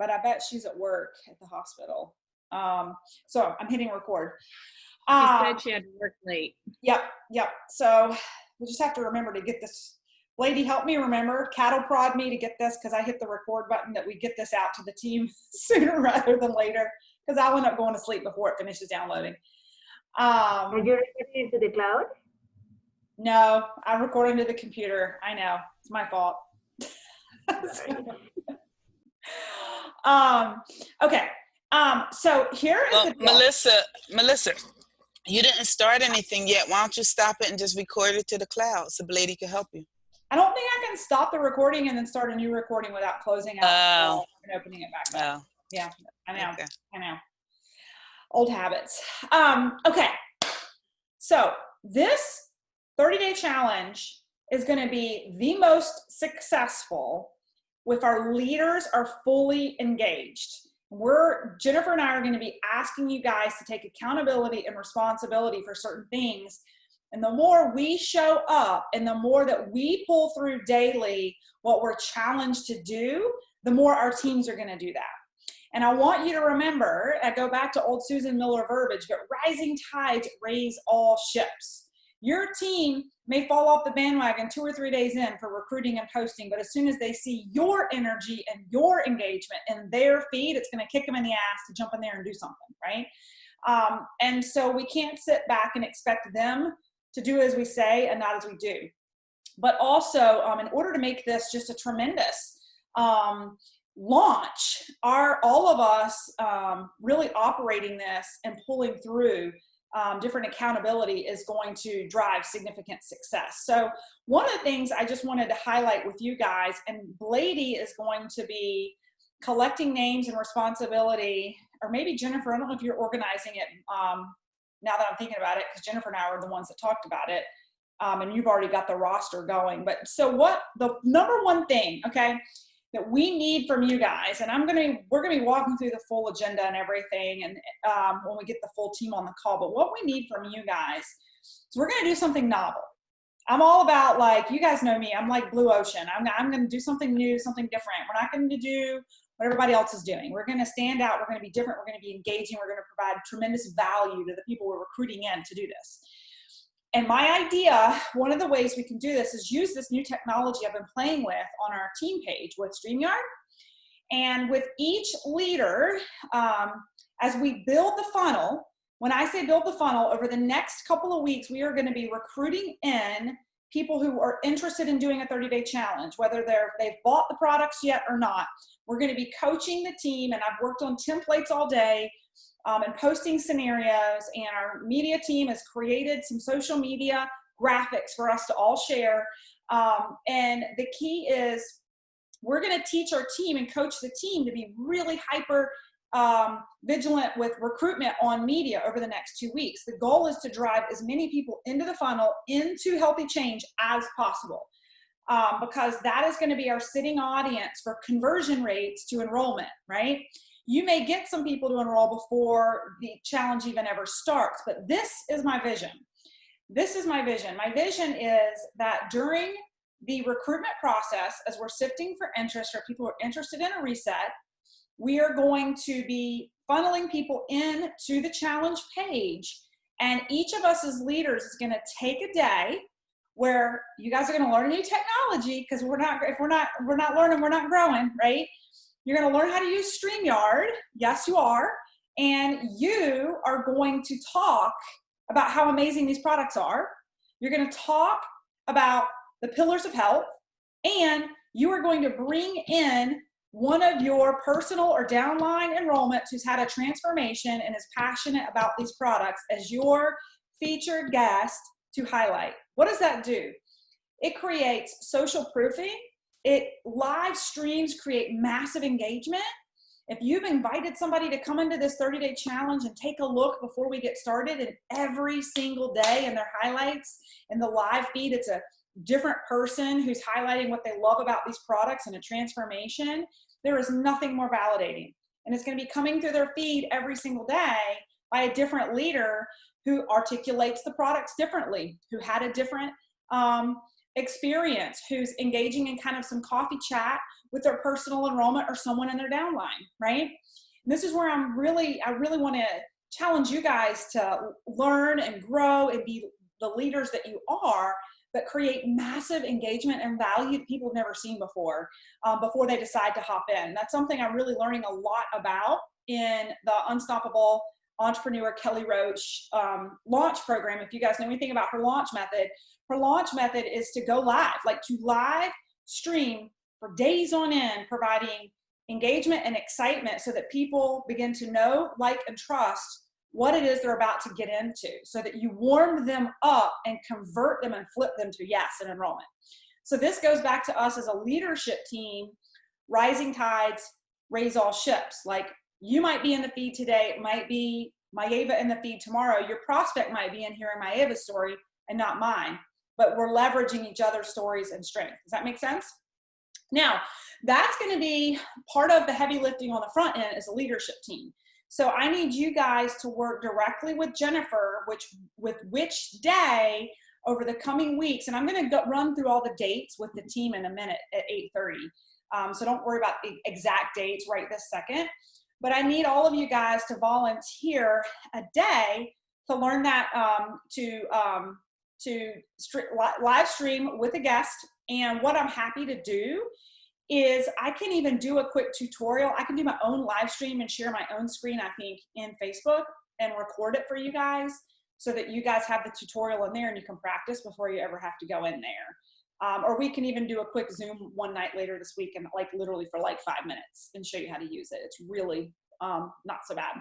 but I bet she's at work at the hospital. So I'm hitting record. She said she had to work late. Yep. So we'll just have to remember to get this. Lady, help me remember, cattle prod me to get this, because I hit the record button, that we get this out to the team sooner rather than later, because I'll end up going to sleep before it finishes downloading. Are you recording into the cloud? No, I'm recording to the computer. I know, it's my fault. Okay. So here is the deal. Melissa, you didn't start anything yet. Why don't you stop it and just record it to the cloud so Blady can help you? I don't think I can stop the recording and then start a new recording without closing out and opening it back up. Yeah, I know. Okay. I know. Old habits. Okay. So this 30-day challenge is going to be the most successful if our leaders are fully engaged. Jennifer and I are going to be asking you guys to take accountability and responsibility for certain things. And the more we show up and the more that we pull through daily what we're challenged to do, the more our teams are going to do that. And I want you to remember, I go back to old Susan Miller verbiage, but rising tides raise all ships. Your team may fall off the bandwagon 2 or 3 days in for recruiting and posting, but as soon as they see your energy and your engagement in their feed, it's going to kick them in the ass to jump in there and do something, right? And so we can't sit back and expect them to do as we say and not as we do. But also, in order to make this just a tremendous launch, all of us really operating this and pulling through different accountability is going to drive significant success. So one of the things I just wanted to highlight with you guys, and Blady is going to be collecting names and responsibility, or maybe Jennifer, I don't know if you're organizing it now that I'm thinking about it, because Jennifer and I are the ones that talked about it, and you've already got the roster going. But so what the number one thing, okay, that we need from you guys, and we're gonna be walking through the full agenda and everything, and when we get the full team on the call, but what we need from you guys is we're gonna do something novel. I'm all about, like, you guys know me, I'm like blue ocean. I'm gonna do something new, something different. We're not gonna do what everybody else is doing. We're gonna stand out, we're gonna be different, we're gonna be engaging, we're gonna provide tremendous value to the people we're recruiting in to do this. And my idea, one of the ways we can do this is use this new technology I've been playing with on our team page with StreamYard. And with each leader, as we build the funnel, when I say build the funnel, over the next couple of weeks, we are going to be recruiting in people who are interested in doing a 30-day challenge, whether they've bought the products yet or not. We're going to be coaching the team, and I've worked on templates all day, and posting scenarios, and our media team has created some social media graphics for us to all share. And the key is we're going to teach our team and coach the team to be really hyper vigilant with recruitment on media over the next 2 weeks. The goal is to drive as many people into the funnel, into Healthy Change as possible, because that is going to be our sitting audience for conversion rates to enrollment, right? You may get some people to enroll before the challenge even ever starts, but this is my vision. This is my vision. My vision is that during the recruitment process, as we're sifting for interest, or people who are interested in a reset, we are going to be funneling people in to the challenge page, and each of us as leaders is going to take a day where you guys are going to learn a new technology, because if we're not learning, we're not growing, right? You're going to learn how to use StreamYard. Yes, you are. And you are going to talk about how amazing these products are. You're going to talk about the pillars of health, and you are going to bring in one of your personal or downline enrollments who's had a transformation and is passionate about these products as your featured guest to highlight. What does that do? It creates social proofing. Live streams create massive engagement. If you've invited somebody to come into this 30-day challenge and take a look before we get started, and every single day in their highlights in the live feed, it's a different person who's highlighting what they love about these products and a transformation, there is nothing more validating. And it's going to be coming through their feed every single day by a different leader who articulates the products differently, who had a different experience who's engaging in kind of some coffee chat with their personal enrollment or someone in their downline, right? And this is where I really want to challenge you guys to learn and grow and be the leaders that you are, but create massive engagement and value that people have never seen before they decide to hop in. That's something I'm really learning a lot about in the Unstoppable Entrepreneur Kelly Roach launch program. If you guys know anything about her launch method is to go live, like to live stream for days on end, providing engagement and excitement so that people begin to know, like, and trust what it is they're about to get into, so that you warm them up and convert them and flip them to yes in enrollment. So this goes back to us as a leadership team. Rising tides raise all ships. Like, you might be in the feed today, it might be Maeva in the feed tomorrow. Your prospect might be in hearing Maeva's story and not mine, but we're leveraging each other's stories and strength. Does that make sense? Now, that's going to be part of the heavy lifting on the front end as a leadership team. So I need you guys to work directly with Jennifer, with which day over the coming weeks. And I'm going to run through all the dates with the team in a minute at 8:30. So don't worry about the exact dates right this second. But I need all of you guys to volunteer a day to learn that, live stream with a guest. And what I'm happy to do is I can even do a quick tutorial. I can do my own live stream and share my own screen, I think, in Facebook and record it for you guys so that you guys have the tutorial in there and you can practice before you ever have to go in there. Or we can even do a quick Zoom one night later this week and like literally for like 5 minutes and show you how to use it. It's really not so bad.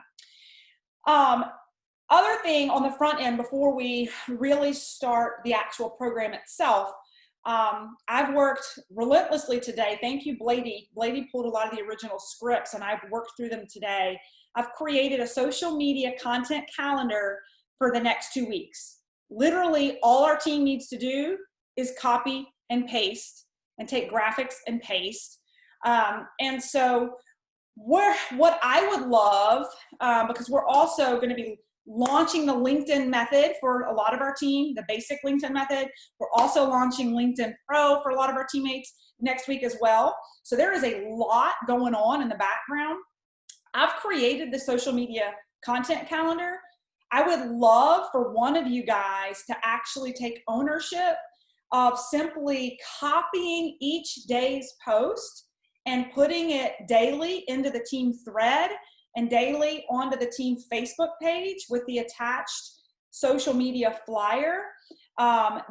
Other thing on the front end before we really start the actual program itself, I've worked relentlessly today. Thank you, Blady. Blady pulled a lot of the original scripts and I've worked through them today. I've created a social media content calendar for the next 2 weeks. Literally all our team needs to do is copy and paste and take graphics and paste. And so what I would love, because we're also going to be launching the LinkedIn method for a lot of our team, the basic LinkedIn method. We're also launching LinkedIn Pro for a lot of our teammates next week as well. So there is a lot going on in the background. I've created the social media content calendar. I would love for one of you guys to actually take ownership of simply copying each day's post and putting it daily into the team thread and daily onto the team Facebook page with the attached social media flyer,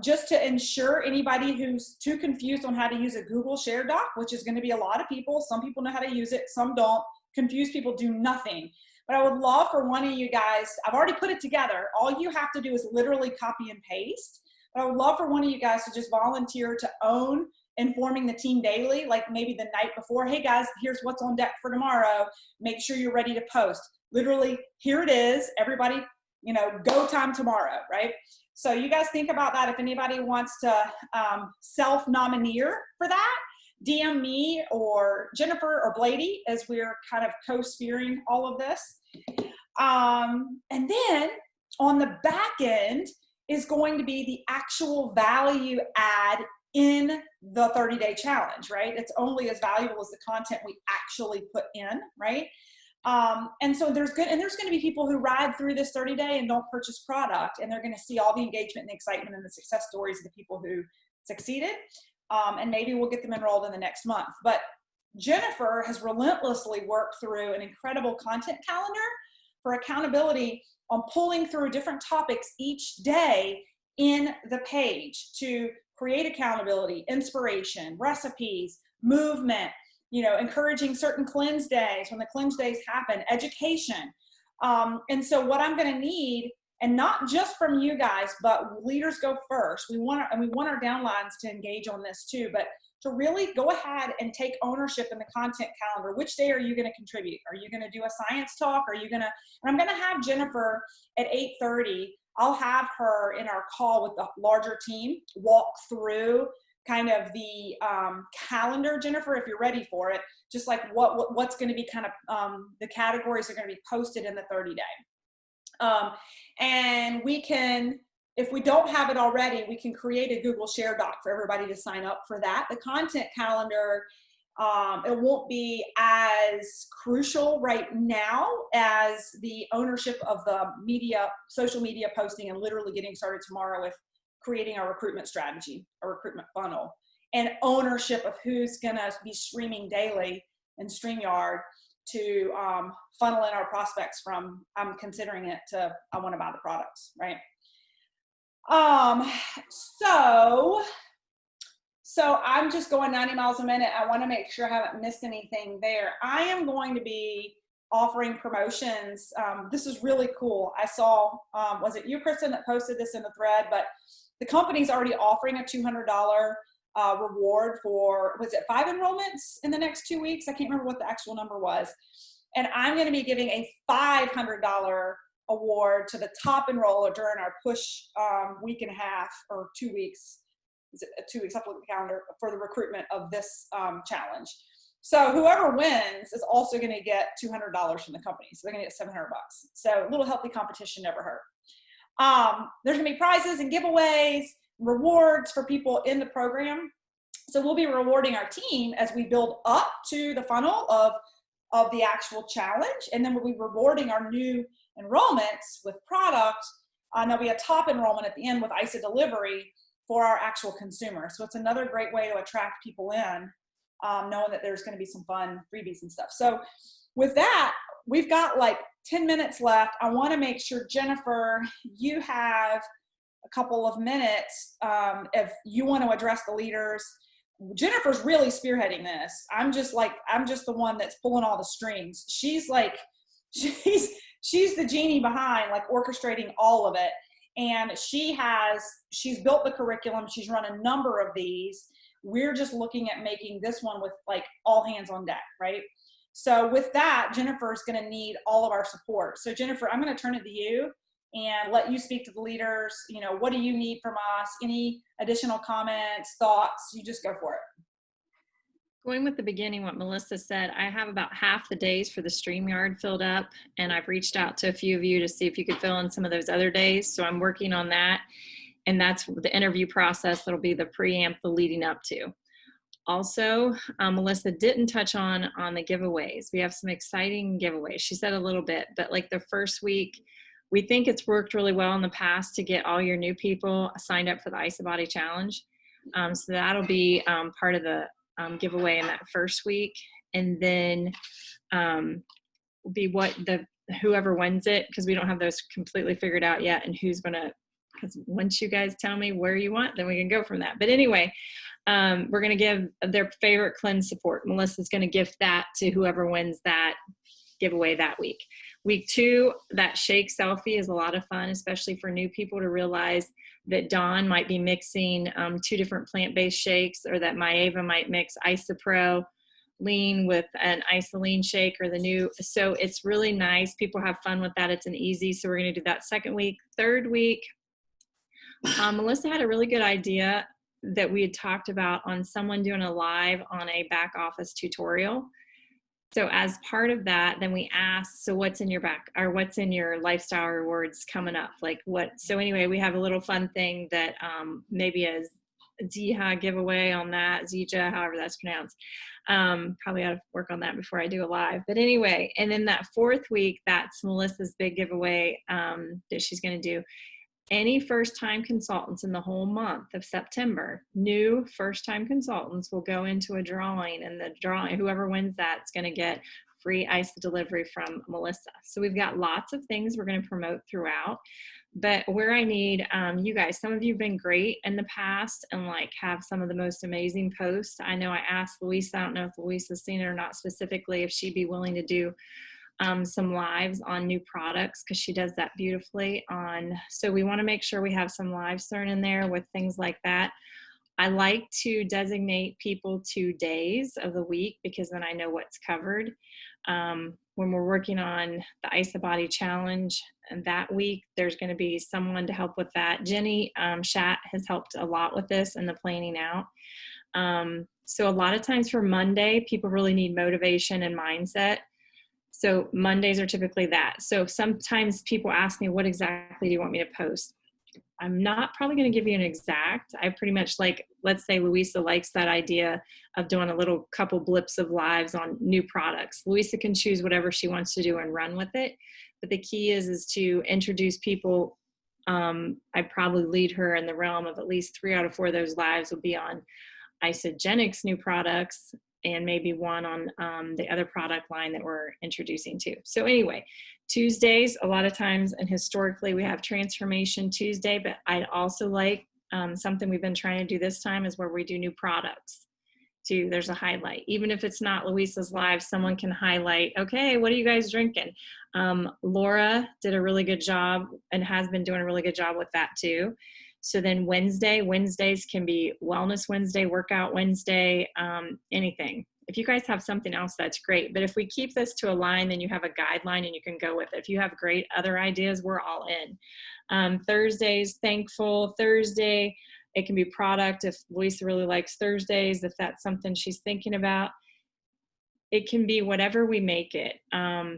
just to ensure anybody who's too confused on how to use a Google Share Doc, which is going to be a lot of people. Some people know how to use it, some don't. Confused people do nothing. But I would love for one of you guys, I've already put it together. All you have to do is literally copy and paste. But I would love for one of you guys to just volunteer to own informing the team daily, like maybe the night before. Hey guys, here's what's on deck for tomorrow. Make sure you're ready to post. Literally, here it is. Everybody, go time tomorrow, right? So you guys think about that. If anybody wants to self-nomineer for that, DM me or Jennifer or Blady as we're kind of co-spearing all of this. And then on the back end is going to be the actual value add in the 30-day challenge, right? It's only as valuable as the content we actually put in, right? And so there's going to be people who ride through this 30-day and don't purchase product, and they're going to see all the engagement and the excitement and the success stories of the people who succeeded. And maybe we'll get them enrolled in the next month. But Jennifer has relentlessly worked through an incredible content calendar for accountability on pulling through different topics each day in the page to create accountability, inspiration, recipes, movement, encouraging certain cleanse days when the cleanse days happen, education. And so what I'm going to need, and not just from you guys, but leaders go first. We want our downlines to engage on this too, but to really go ahead and take ownership in the content calendar. Which day are you going to contribute? Are you going to do a science talk? And I'm going to have Jennifer at 8:30. I'll have her in our call with the larger team walk through kind of the calendar, Jennifer, if you're ready for it, just like what's going to be kind of the categories are going to be posted in the 30-day. And we can if we don't have it already, we can create a Google Share Doc for everybody to sign up for that. The content calendar, it won't be as crucial right now as the ownership of the media, social media posting, and literally getting started tomorrow with creating our recruitment strategy, our recruitment funnel, and ownership of who's gonna be streaming daily in StreamYard to funnel in our prospects from I'm considering it to I want to buy the products, right? So I'm just going 90 miles a minute. I want to make sure I haven't missed anything there. I am going to be offering promotions. This is really cool. I saw, was it you, Kristen, that posted this in the thread? But the company's already offering a $200 reward for, was it 5 enrollments in the next 2 weeks? I can't remember what the actual number was. And I'm going to be giving a $500 award to the top enroller during our push week and a half or 2 weeks. Is it 2 weeks? I have to look at the calendar for the recruitment of this challenge. So whoever wins is also going to get $200 from the company. So they're going to get $700. So a little healthy competition never hurt. There's going to be prizes and giveaways, rewards for people in the program. So we'll be rewarding our team as we build up to the funnel of the actual challenge. And then we'll be rewarding our new enrollments with product. And there'll be a top enrollment at the end with ISA delivery for our actual consumer. So it's another great way to attract people in, knowing that there's going to be some fun freebies and stuff. So with that, we've got like 10 minutes left. I want to make sure, Jennifer, you have a couple of minutes if you want to address the leaders. Jennifer's really spearheading this. I'm just the one that's pulling all the strings. She's the genie behind, like, orchestrating all of it. And she's built the curriculum. She's run a number of these. We're just looking at making this one with like all hands on deck, right? So with that, Jennifer's going to need all of our support. So Jennifer, I'm going to turn it to you and let you speak to the leaders. You know, what do you need from us? Any additional comments, thoughts? You just go for it. Going with the beginning, what Melissa said, I have about half the days for the StreamYard filled up, and I've reached out to a few of you to see if you could fill in some of those other days. So I'm working on that, and that's the interview process that'll be the preamp, the leading up to. Also, Melissa didn't touch on the giveaways. We have some exciting giveaways. She said a little bit, but like the first week, we think it's worked really well in the past to get all your new people signed up for the ISA Body Challenge. So that'll be part of the giveaway in that first week, and then will be whoever wins it, because we don't have those completely figured out yet, and who's gonna, because once you guys tell me where you want, then we can go from that. But anyway, we're gonna give their favorite cleanse support. Melissa's gonna gift that to whoever wins that giveaway that week. Week 2, that shake selfie is a lot of fun, especially for new people to realize that Dawn might be mixing 2 different plant-based shakes, or that Maeva might mix IsaPro lean with an IsaLean shake, or the new. So it's really nice. People have fun with that. It's an easy. So we're going to do that second week. Third week, Melissa had a really good idea that we had talked about on someone doing a live on a back office tutorial. So as part of that, then we asked, so what's in your what's in your lifestyle rewards coming up? Like what? So anyway, we have a little fun thing that maybe a Zija giveaway on that, Zija, however that's pronounced. Probably ought to work on that before I do a live. But anyway, and then that fourth week, that's Melissa's big giveaway that she's going to do. Any first-time consultants in the whole month of September, new first-time consultants will go into a drawing, and the drawing, whoever wins that is going to get free ISA delivery from Melissa. So we've got lots of things we're going to promote throughout. But where I need you guys, some of you have been great in the past and like have some of the most amazing posts. I know I asked Louisa, I don't know if Louisa's seen it or not specifically, if she'd be willing to do some lives on new products, because she does that beautifully on. So we want to make sure we have some lives thrown in there with things like that. I like to designate people to days of the week, because then I know what's covered. When we're working on the ISA Body Challenge, and that week, there's going to be someone to help with that. Jenny Schatt has helped a lot with this and the planning out. So a lot of times for Monday, people really need motivation and mindset. So Mondays are typically that. So sometimes people ask me, what exactly do you want me to post? I'm not probably going to give you an exact. I pretty much like, let's say Louisa likes that idea of doing a little couple blips of lives on new products. Louisa can choose whatever she wants to do and run with it. But the key is to introduce people. I'd probably lead her in the realm of at least 3 out of 4 of those lives will be on Isagenix new products, and maybe one on the other product line that we're introducing too. So anyway, Tuesdays, a lot of times, and historically we have Transformation Tuesday, but I'd also like something we've been trying to do this time is where we do new products too. There's a highlight. Even if it's not Louisa's live, someone can highlight, okay, what are you guys drinking? Laura did a really good job and has been doing a really good job with that too. So then Wednesdays can be Wellness Wednesday, Workout Wednesday, anything. If you guys have something else, that's great. But if we keep this to a line, then you have a guideline and you can go with it. If you have great other ideas, we're all in. Thursdays, Thankful Thursday. It can be product if Louisa really likes Thursdays, if that's something she's thinking about. It can be whatever we make it.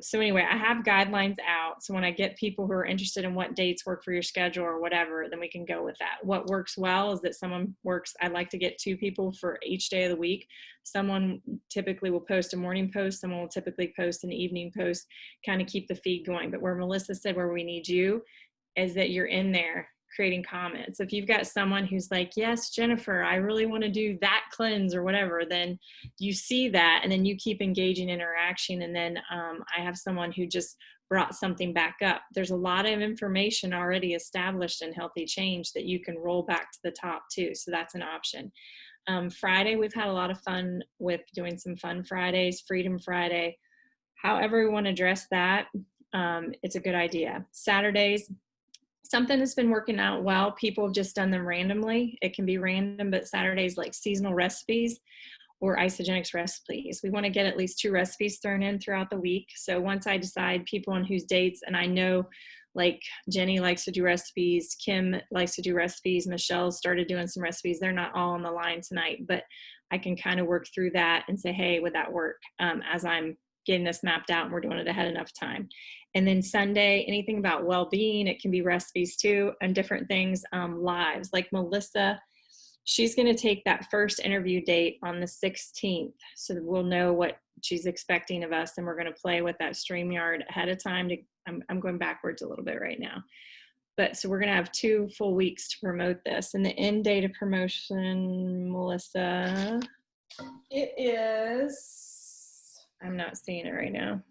So anyway, I have guidelines out. So when I get people who are interested in what dates work for your schedule or whatever, then we can go with that. What works well is that someone works, I'd like to get 2 people for each day of the week. Someone typically will post a morning post. Someone will typically post an evening post, kind of keep the feed going. But where Melissa said, where we need you is that you're in there creating comments. If you've got someone who's like, yes, Jennifer, I really want to do that cleanse or whatever, then you see that and then you keep engaging interaction. And then I have someone who just brought something back up. There's a lot of information already established in Healthy Change that you can roll back to the top too. So that's an option. Friday, we've had a lot of fun with doing some fun Fridays, Freedom Friday. However we want to address that, it's a good idea. Saturdays, something that's been working out well. People have just done them randomly. It can be random, but Saturdays like seasonal recipes or Isagenix recipes. We want to get at least 2 recipes thrown in throughout the week. So once I decide people on whose dates, and I know like Jenny likes to do recipes, Kim likes to do recipes, Michelle started doing some recipes. They're not all on the line tonight, but I can kind of work through that and say, hey, would that work as I'm getting this mapped out and we're doing it ahead enough time. And then Sunday, anything about well-being, it can be recipes too, and different things, lives. Like Melissa, she's going to take that first interview date on the 16th. So we'll know what she's expecting of us, and we're going to play with that StreamYard ahead of time. I'm going backwards a little bit right now. But so we're going to have 2 full weeks to promote this. And the end date of promotion, Melissa? It is, I'm not seeing it right now.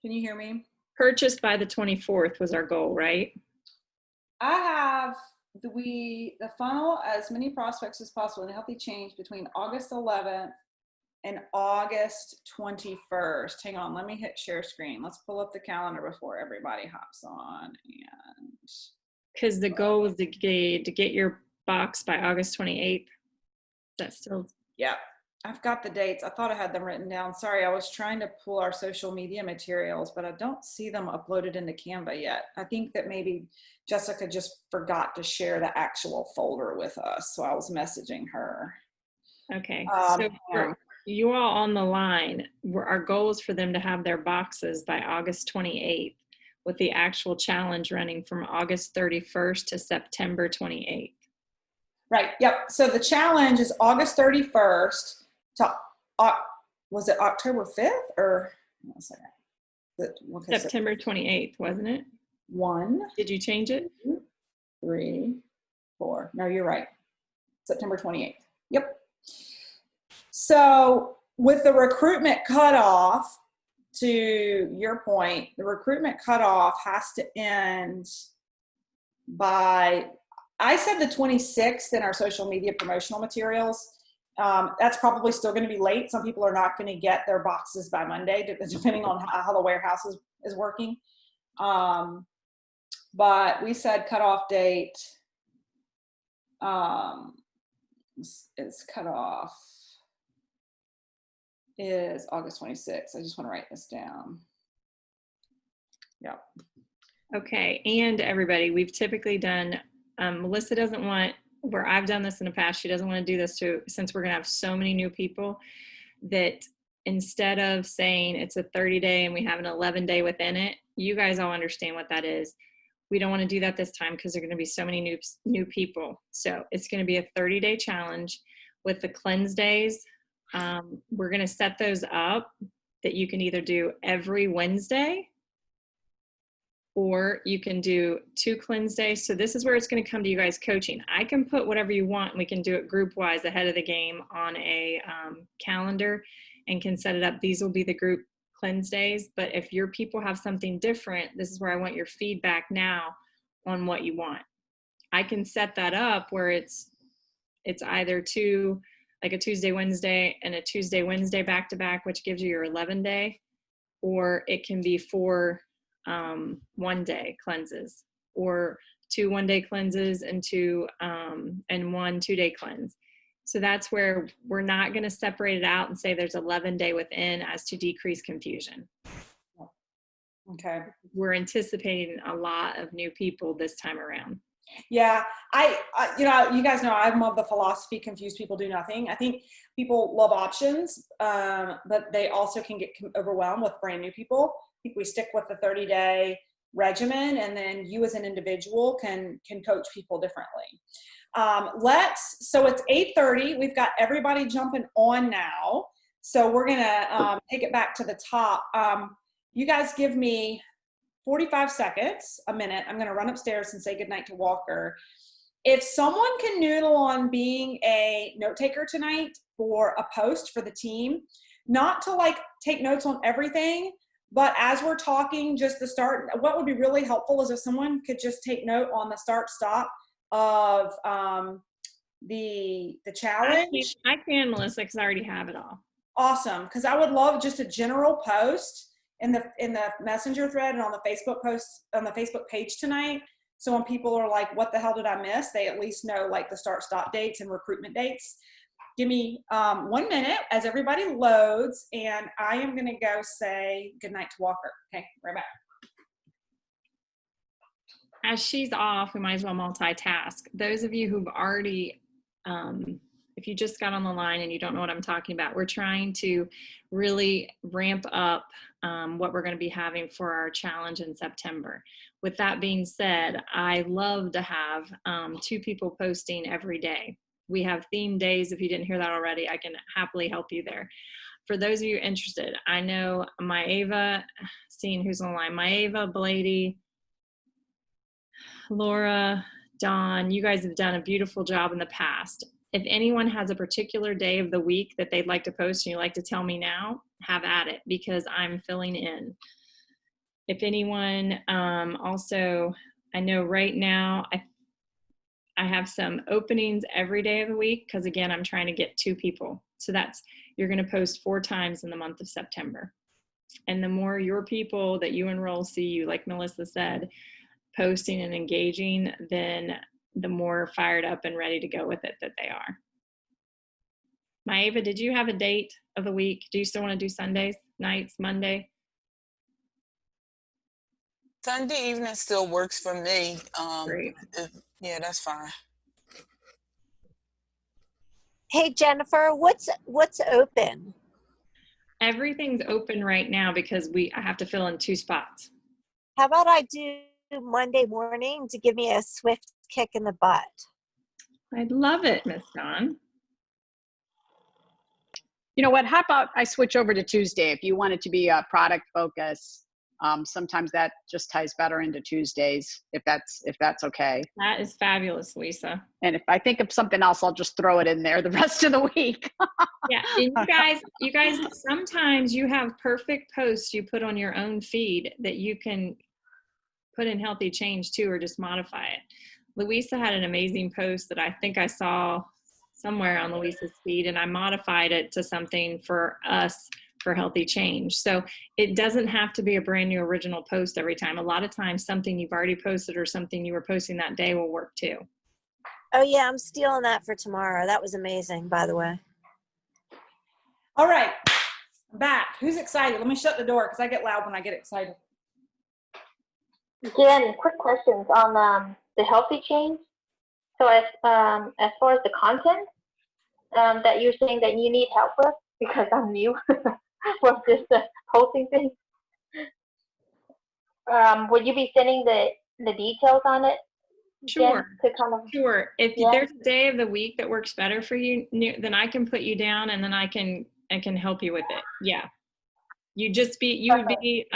can you hear me? Purchased by the 24th was our goal, right? I have the funnel as many prospects as possible in Healthy Change between August 11th and August 21st. Hang on, let me hit share screen. Let's pull up the calendar before everybody hops on. And Because the goal was to get your box by August 28th. That's still, yeah, I've got the dates. I thought I had them written down. Sorry, I was trying to pull our social media materials, but I don't see them uploaded into Canva yet. I think that maybe Jessica just forgot to share the actual folder with us, so I was messaging her. okay. So for you all on the line, our goal is for them to have their boxes by August 28th, with the actual challenge running from August 31st to September 28th. Right, yep. So the challenge is August 31st to, was it October 5th or, one second. September 28th, wasn't it? 1, Did you change it? 2, 3, 4. No, you're right. September 28th. Yep. So with the recruitment cutoff, to your point, the recruitment cutoff has to end by, I said the 26th in our social media promotional materials. That's probably still going to be late. Some people are not going to get their boxes by Monday, depending on how the warehouse is working. But we said cutoff date is cutoff is August 26th. I just want to write this down. Yep. Okay, and everybody, we've typically done, Melissa doesn't want, where I've done this in the past, she doesn't want to do this too, since we're going to have so many new people, that instead of saying it's a 30-day and we have an 11-day within it, you guys all understand what that is. We don't want to do that this time because there are going to be so many new people. So it's going to be a 30-day challenge with the cleanse days. We're going to set those up that you can either do every Wednesday or you can do 2 cleanse days. So this is where it's going to come to you guys coaching. I can put whatever you want and we can do it group wise ahead of the game on a calendar and can set it up. These will be the group cleanse days. But if your people have something different, this is where I want your feedback now on what you want. I can set that up where it's either 2, like a Tuesday, Wednesday and a Tuesday, Wednesday back to back, which gives you your 11-day, or it can be 4 one-day cleanses, or 2 one-day cleanses and 1 2-day cleanse. So that's where we're not going to separate it out and say there's 11-day within as to decrease confusion. Okay. We're anticipating a lot of new people this time around. Yeah, I you guys know I'm of the philosophy, confused people do nothing. I think people love options, but they also can get overwhelmed with brand new people. I think we stick with the 30-day regimen, and then you as an individual can coach people differently. So it's 8:30. We've got everybody jumping on now. So we're gonna take it back to the top. You guys give me 45 seconds, a minute. I'm gonna run upstairs and say goodnight to Walker. If someone can noodle on being a note taker tonight for a post for the team, not to like take notes on everything, but as we're talking, just the start, what would be really helpful is if someone could just take note on the start stop of the challenge. I can, Melissa, because I already have it all. Awesome, because I would love just a general post in the messenger thread and on the Facebook post, on the Facebook page tonight. So when people are like, what the hell did I miss? They at least know like the start stop dates and recruitment dates. Give me 1 minute as everybody loads, and I am gonna go say goodnight to Walker. Okay, right back. As she's off, we might as well multitask. Those of you who've already, if you just got on the line and you don't know what I'm talking about, we're trying to really ramp up what we're going to be having for our challenge in September. With that being said, I love to have 2 people posting every day. We have theme days. If you didn't hear that already, I can happily help you there. For those of you interested, I know Maeva, seeing who's on the line, Maeva, Blady, Laura, Dawn, you guys have done a beautiful job in the past. If anyone has a particular day of the week that they'd like to post and you'd like to tell me now, have at it, because I'm filling in. If anyone also, I know right now I have some openings every day of the week because again, I'm trying to get 2 people. So that's, you're going to post 4 times in the month of September. And the more your people that you enroll see you, like Melissa said, posting and engaging, then the more fired up and ready to go with it that they are. Maeva, did you have a date of the week? Do you still want to do Sundays, nights, Monday? Sunday evening still works for me. Great. Yeah, that's fine. Hey, Jennifer, what's open? Everything's open right now because I have to fill in 2 spots. How about I do Monday morning to give me a swift kick in the butt? I'd love it, Miss Dawn. You know what? How about I switch over to Tuesday if you want it to be a product focus. Sometimes that just ties better into Tuesdays if that's okay. That is fabulous, Lisa. And if I think of something else, I'll just throw it in there the rest of the week. Yeah, and you guys, sometimes you have perfect posts you put on your own feed that you can put in Healthy Change too, or just modify it. Louisa had an amazing post that I think I saw somewhere on Louisa's feed, and I modified it to something for us for Healthy Change. So it doesn't have to be a brand new original post every time. A lot of times something you've already posted or something you were posting that day will work too. Oh yeah, I'm stealing that for tomorrow. That was amazing, by the way. All right, I'm back. Who's excited? Let me shut the door because I get loud when I get excited. Jen, quick questions on the Healthy Change. So as far as the content that you're saying that you need help with, because I'm new with this posting thing, would you be sending the the details on it? Sure. To kind of, Sure. If Yeah. there's a day of the week that works better for you, then I can put you down and then I can help you with it. Yeah. You would be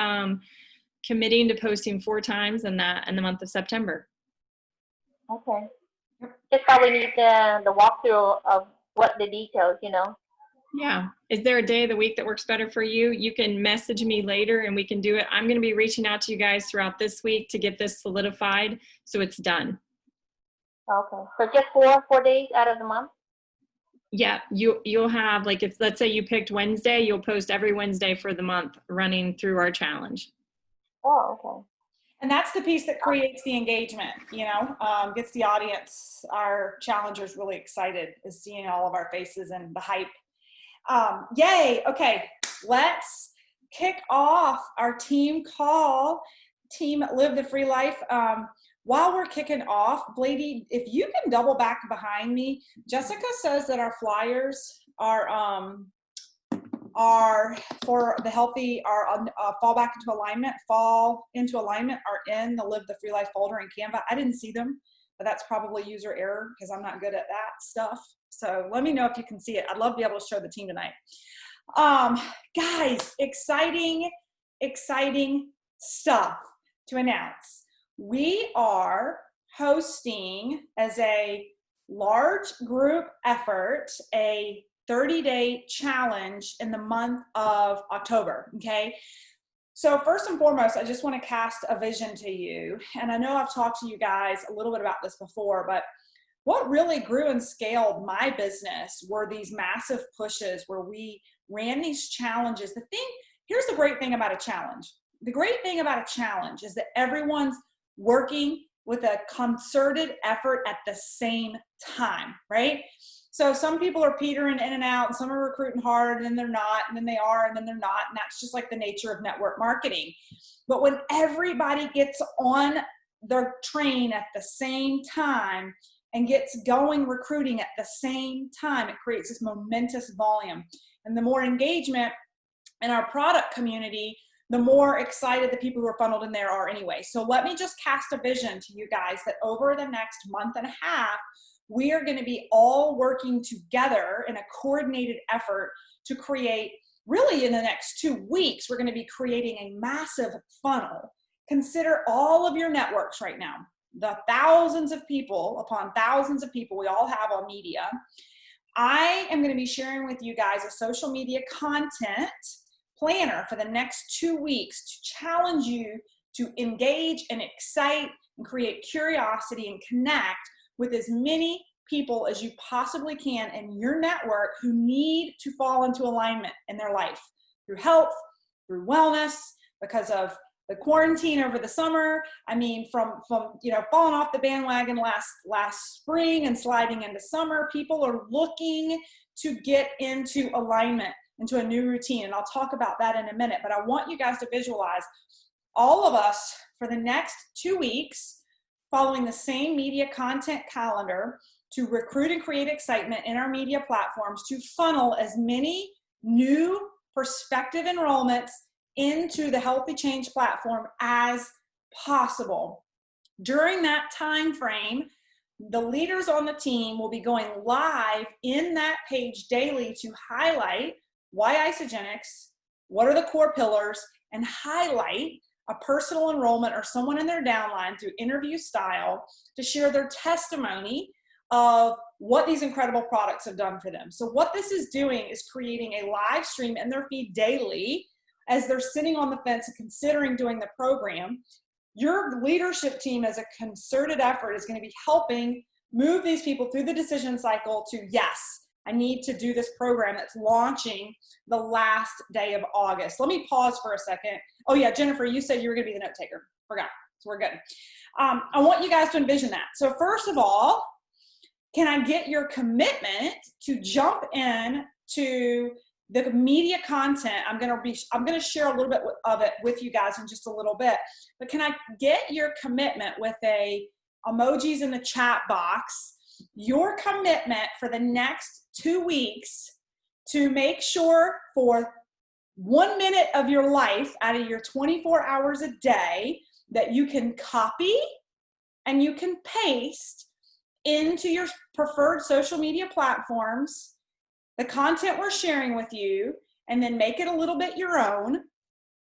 committing to posting 4 times in the month of September. okay. Just probably need the walkthrough of what the details, Yeah. Is there a day of the week that works better for you? You can message me later and we can do it. I'm going to be reaching out to you guys throughout this week to get this solidified so it's done. Okay. So just 4 days out of the month? Yeah, you'll have, like, if let's say you picked Wednesday, you'll post every Wednesday for the month running through our challenge. Oh, okay. And that's the piece that creates the engagement, gets the audience, our challengers really excited, is seeing all of our faces and the hype. Yay. Okay. Let's kick off our team call, Team Live the Free Life. While we're kicking off, Blady, if you can double back behind me, Jessica says that our flyers are for the healthy, fall into alignment are in the Live the Free Life folder in Canva. I didn't see them, but that's probably user error because I'm not good at that stuff. So let me know if you can see it. I'd love to be able to show the team tonight. Guys, exciting stuff to announce. We are hosting, as a large group effort, a 30-day challenge in the month of October, okay? So first and foremost, I just want to cast a vision to you. And I know I've talked to you guys a little bit about this before, but what really grew and scaled my business were these massive pushes where we ran these challenges. Here's the great thing about a challenge. The great thing about a challenge is that everyone's working with a concerted effort at the same time, right? So some people are petering in and out, and some are recruiting hard, and then they're not, and then they are, and then they're not, and that's just like the nature of network marketing. But when everybody gets on their train at the same time and gets going recruiting at the same time, it creates this momentous volume. And the more engagement in our product community, the more excited the people who are funneled in there are anyway. So let me just cast a vision to you guys that over the next month and a half, we are going to be all working together in a coordinated effort to create, really in the next 2 weeks, we're going to be creating a massive funnel. Consider all of your networks right now, the thousands of people upon thousands of people we all have on media. I am going to be sharing with you guys a social media content planner for the next 2 weeks to challenge you to engage and excite and create curiosity and connect with as many people as you possibly can in your network who need to fall into alignment in their life through health, through wellness, because of the quarantine over the summer. I mean, from falling off the bandwagon last spring and sliding into summer, people are looking to get into alignment, into a new routine. And I'll talk about that in a minute, but I want you guys to visualize all of us for the next 2 weeks following the same media content calendar to recruit and create excitement in our media platforms to funnel as many new prospective enrollments into the Healthy Change platform as possible. During that time frame, the leaders on the team will be going live in that page daily to highlight why Isagenix, what are the core pillars, and highlight a personal enrollment or someone in their downline through interview style to share their testimony of what these incredible products have done for them. So what this is doing is creating a live stream in their feed daily as they're sitting on the fence and considering doing the program. Your leadership team as a concerted effort is going to be helping move these people through the decision cycle to, yes, I need to do this program that's launching the last day of August. Let me pause for a second. Oh yeah, Jennifer, you said you were going to be the note taker. Forgot. So we're good. I want you guys to envision that. So first of all, can I get your commitment to jump in to the media content? I'm going to share a little bit of it with you guys in just a little bit. But can I get your commitment with emojis in the chat box? Your commitment for the next 2 weeks to make sure for 1 minute of your life out of your 24 hours a day that you can copy and you can paste into your preferred social media platforms, the content we're sharing with you, and then make it a little bit your own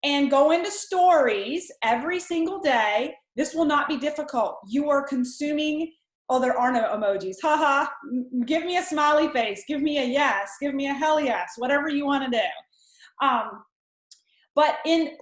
and go into stories every single day. This will not be difficult. You are consuming, oh, there are no emojis. Haha, give me a smiley face, give me a yes, give me a hell yes, whatever you want to do. But in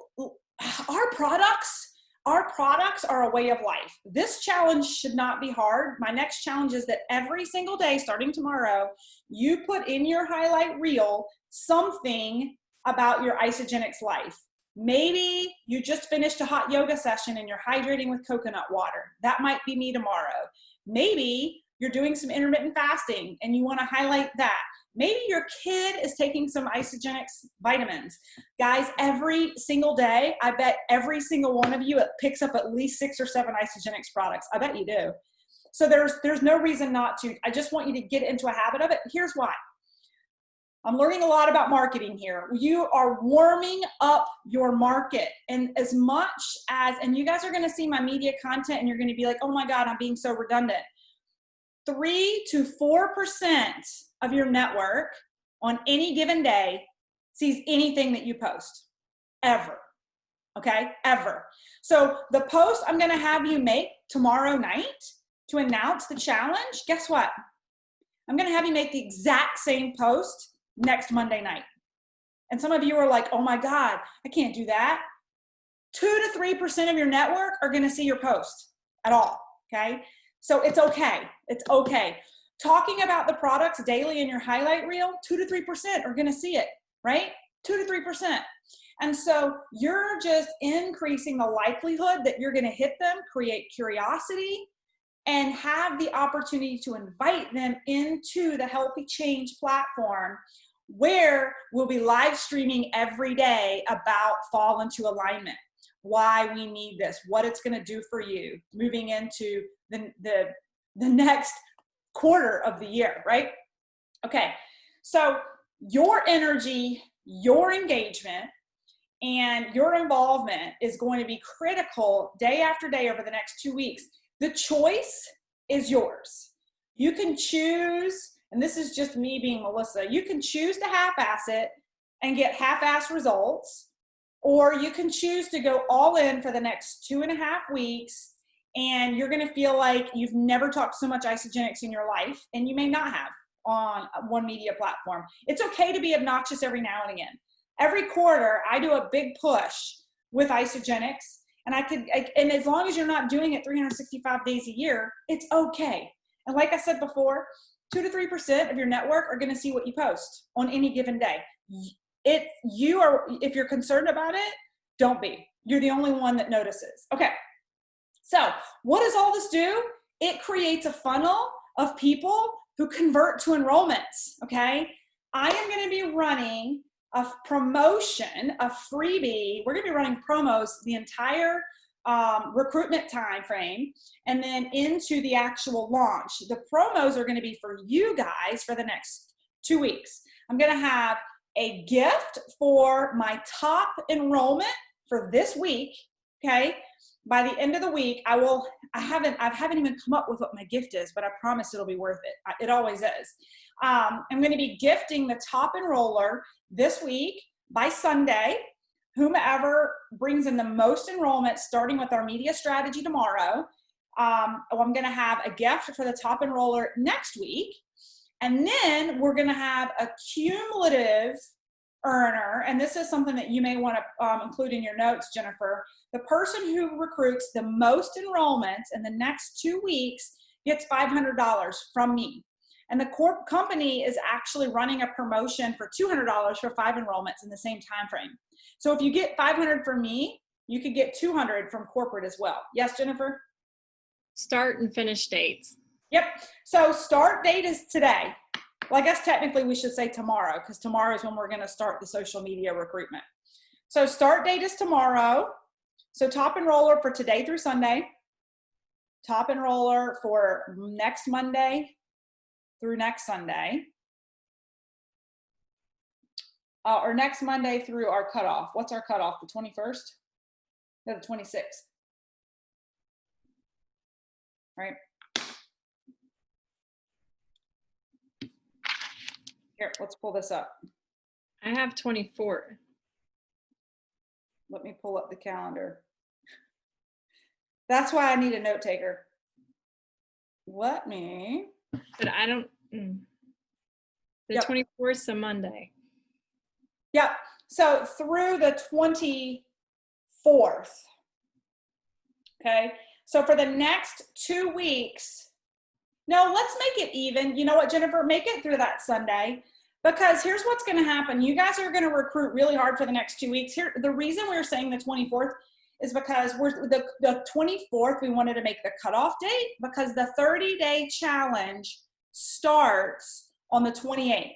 our products are a way of life. This challenge should not be hard. My next challenge is that every single day, starting tomorrow, you put in your highlight reel something about your Isagenix life. Maybe you just finished a hot yoga session and you're hydrating with coconut water. That might be me tomorrow. Maybe you're doing some intermittent fasting and you want to highlight that. Maybe your kid is taking some Isagenix vitamins. Guys, every single day, I bet every single one of you picks up at least 6 or 7 Isagenix products. I bet you do. So there's no reason not to. I just want you to get into a habit of it. Here's why. I'm learning a lot about marketing here. You are warming up your market. And as much as, and you guys are going to see my media content and you're going to be like, oh my God, I'm being so redundant. 3 to 4% of your network on any given day sees anything that you post, ever, okay, ever. So the post I'm gonna have you make tomorrow night to announce the challenge, guess what? I'm gonna have you make the exact same post next Monday night. And some of you are like, oh my God, I can't do that. 2 to 3% of your network are gonna see your post at all, okay? So it's okay, it's okay. Talking about the products daily in your highlight reel, 2 to 3% are gonna see it, right? 2 to 3%. And so you're just increasing the likelihood that you're gonna hit them, create curiosity, and have the opportunity to invite them into the Healthy Change platform, where we'll be live streaming every day about Fall into Alignment, why we need this, what it's gonna do for you moving into the next quarter of the year, right? Okay, so your energy, your engagement, and your involvement is going to be critical day after day over the next 2 weeks. The choice is yours. You can choose, and this is just me being Melissa, you can choose to half-ass it and get half-ass results, or you can choose to go all in for the next 2.5 weeks, and you're gonna feel like you've never talked so much Isagenix in your life, and you may not have on one media platform. It's okay to be obnoxious every now and again. Every quarter, I do a big push with Isagenix, and as long as you're not doing it 365 days a year, it's okay. And like I said before, 2 to 3% of your network are gonna see what you post on any given day. If you're concerned about it, don't be. You're the only one that notices. Okay. So what does all this do? It creates a funnel of people who convert to enrollments, okay? I am gonna be running a promotion, a freebie. We're gonna be running promos the entire recruitment time frame and then into the actual launch. The promos are gonna be for you guys for the next 2 weeks. I'm gonna have a gift for my top enrollment for this week, okay? By the end of the week, I haven't even come up with what my gift is, but I promise it'll be worth it. It always is. I'm going to be gifting the top enroller this week by Sunday. Whomever brings in the most enrollment, starting with our media strategy tomorrow, I'm going to have a gift for the top enroller next week. And then we're going to have a cumulative earner, and this is something that you may want to include in your notes, Jennifer. The person who recruits the most enrollments in the next 2 weeks gets $500 from me. And the company is actually running a promotion for $200 for 5 enrollments in the same time frame. So if you get $500 from me, you could get $200 from corporate as well. Yes, Jennifer? Start and finish dates. Yep. So start date is today. Well, I guess technically we should say tomorrow, because tomorrow is when we're going to start the social media recruitment. So start date is tomorrow. So top enroller for today through Sunday. Top enroller for next Monday through next Sunday. Or next Monday through our cutoff. What's our cutoff? The 21st? No, the 26th. right? Here, let's pull this up. I have 24. Let me pull up the calendar. That's why I need a note taker. Let me. But I don't. The Yep. 24th is a Monday. Yep. So through the 24th. Okay. So for the next 2 weeks, no, let's make it even. You know what, Jennifer? Make it through that Sunday, because here's what's going to happen. You guys are going to recruit really hard for the next 2 weeks. Here, the reason we're saying the 24th is because we're the 24th. We wanted to make the cutoff date because the 30-day challenge starts on the 28th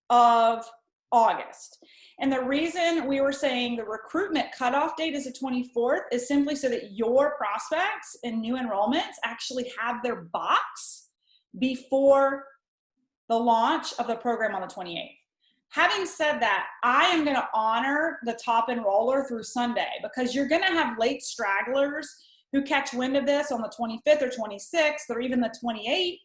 of August. And the reason we were saying the recruitment cutoff date is the 24th is simply so that your prospects and new enrollments actually have their box before the launch of the program on the 28th. Having said that, I am going to honor the top enroller through Sunday, because you're going to have late stragglers who catch wind of this on the 25th or 26th or even the 28th,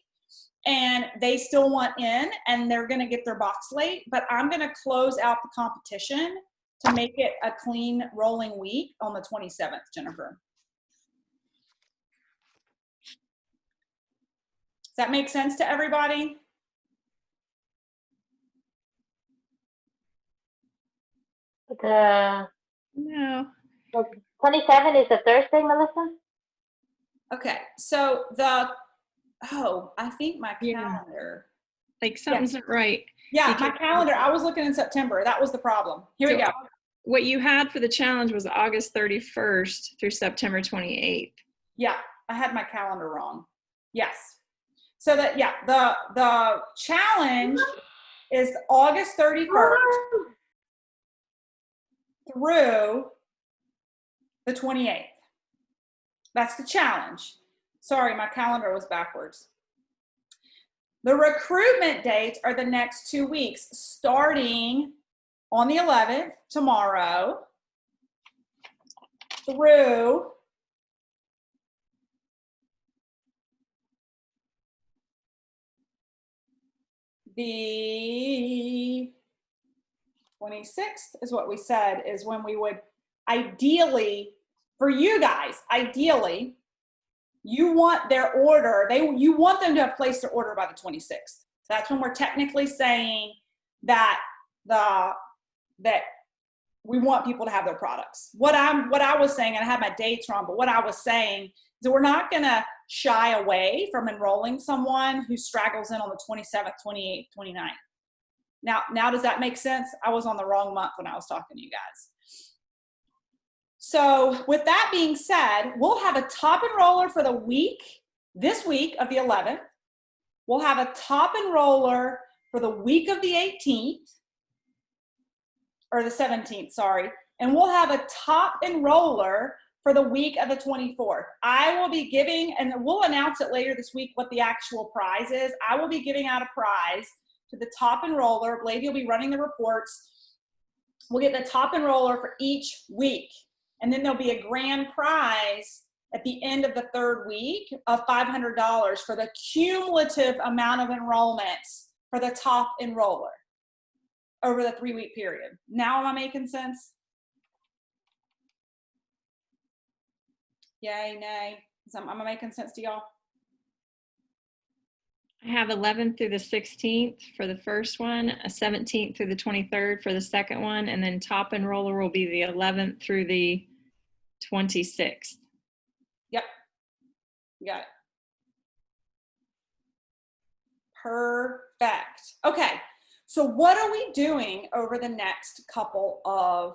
and they still want in and they're going to get their box late. But I'm going to close out the competition to make it a clean rolling week on the 27th, Jennifer. Does that make sense to everybody? The No. 27 is a Thursday, Melissa? Okay, so I think my Yeah. calendar. Like something's not right. Yeah, Because- my calendar, I was looking in September. That was the problem. Here we So go. What you had for the challenge was August 31st through September 28th. Yeah, I had my calendar wrong. Yes. So that, yeah, the challenge is August 31st through the 28th. That's the challenge. Sorry, my calendar was backwards. The recruitment dates are the next 2 weeks, starting on the 11th, tomorrow, through the 26th is what we said is when we would ideally, for you guys, ideally, you want their order, you want them to have placed their order by the 26th. So that's when we're technically saying that we want people to have their products. What I was saying, and I had my dates wrong, but what I was saying is that we're not gonna shy away from enrolling someone who straggles in on the 27th, 28th, 29th. Now does that make sense? I was on the wrong month when I was talking to you guys. So with that being said, we'll have a top enroller for the week, this week of the 11th. We'll have a top enroller for the week of the 18th, or the 17th, sorry. And we'll have a top enroller for the week of the 24th. I will be giving, and we'll announce it later this week what the actual prize is. I will be giving out a prize to the top enroller. Blady will be running the reports. We'll get the top enroller for each week. And then there'll be a grand prize at the end of the third week of $500 for the cumulative amount of enrollments for the top enroller over the 3-week period. Now am I making sense? Yay, nay? Am I making sense to y'all? I have 11th through the 16th for the first one, a 17th through the 23rd for the second one, and then top enroller will be the 11th through the 26th. Yep. You got it. Perfect. Okay. So what are we doing over the next couple of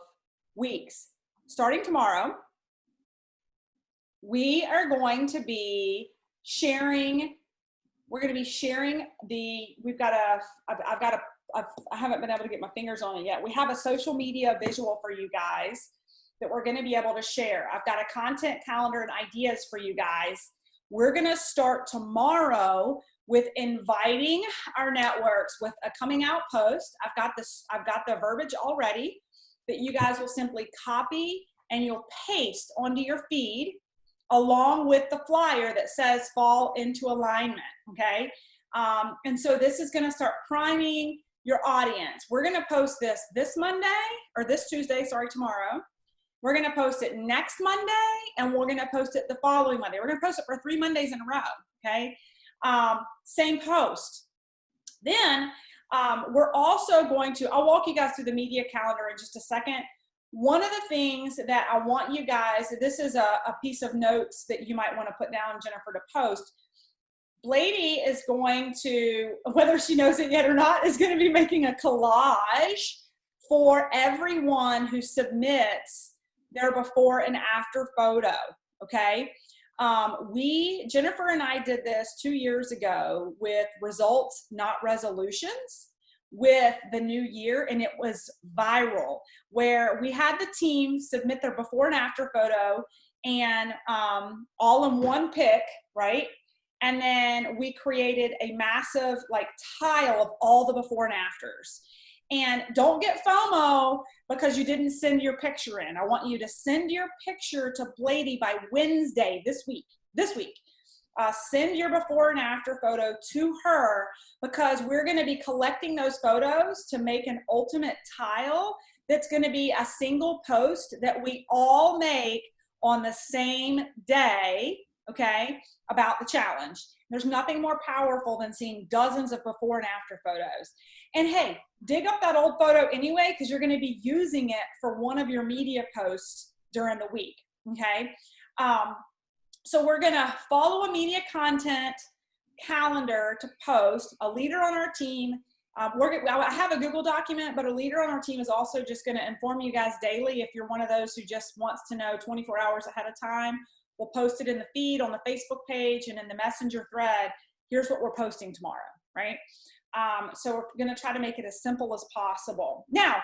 weeks? Starting tomorrow, we are going to be sharing, I haven't been able to get my fingers on it yet. We have a social media visual for you guys that we're going to be able to share. I've got a content calendar and ideas for you guys. We're going to start tomorrow with inviting our networks with a coming out post. I've got the verbiage already that you guys will simply copy and you'll paste onto your feed. along with the flyer that says fall into alignment, okay? And so this is gonna start priming your audience. We're gonna post this Monday, or this Tuesday, sorry, tomorrow. We're gonna post it next Monday, and we're gonna post it the following Monday. We're gonna post it for 3 Mondays in a row, okay? Same post. Then we're also going to, I'll walk you guys through the media calendar in just a second. One of the things that I want you guys, this is a piece of notes that you might want to put down, Jennifer, to post. Blady is going to, whether she knows it yet or not, is going to be making a collage for everyone who submits their before and after photo, okay? Jennifer and I did this 2 years ago with results, not resolutions, with the new year, and it was viral, where we had the team submit their before and after photo, and all in one pic, right? And then we created a massive like tile of all the before and afters. And don't get FOMO because you didn't send your picture in. I want you to send your picture to Blady by Wednesday this week. Send your before and after photo to her, because we're going to be collecting those photos to make an ultimate tile that's going to be a single post that we all make on the same day, okay, about the challenge. There's nothing more powerful than seeing dozens of before and after photos. And hey, dig up that old photo anyway, because you're going to be using it for one of your media posts during the week, okay? So we're going to follow a media content calendar to post. A leader on our team, I have a Google document, but a leader on our team is also just going to inform you guys daily. If you're one of those who just wants to know 24 hours ahead of time, we'll post it in the feed on the Facebook page and in the messenger thread. Here's what we're posting tomorrow, right? So we're going to try to make it as simple as possible. Now,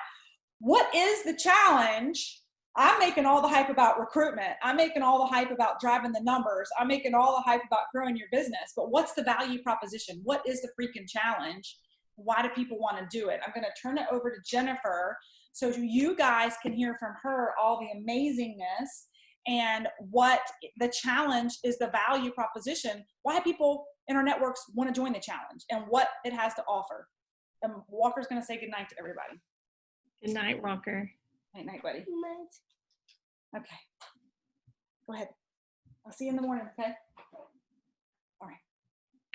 what is the challenge? I'm making all the hype about recruitment. I'm making all the hype about driving the numbers. I'm making all the hype about growing your business. But what's the value proposition? What is the freaking challenge? Why do people want to do it? I'm going to turn it over to Jennifer so you guys can hear from her all the amazingness and what the challenge is, the value proposition, why people in our networks want to join the challenge, and what it has to offer. And Walker's going to say goodnight to everybody. Good night, Walker. Night, night, buddy. Night. Okay. Go ahead. I'll see you in the morning, okay? All right.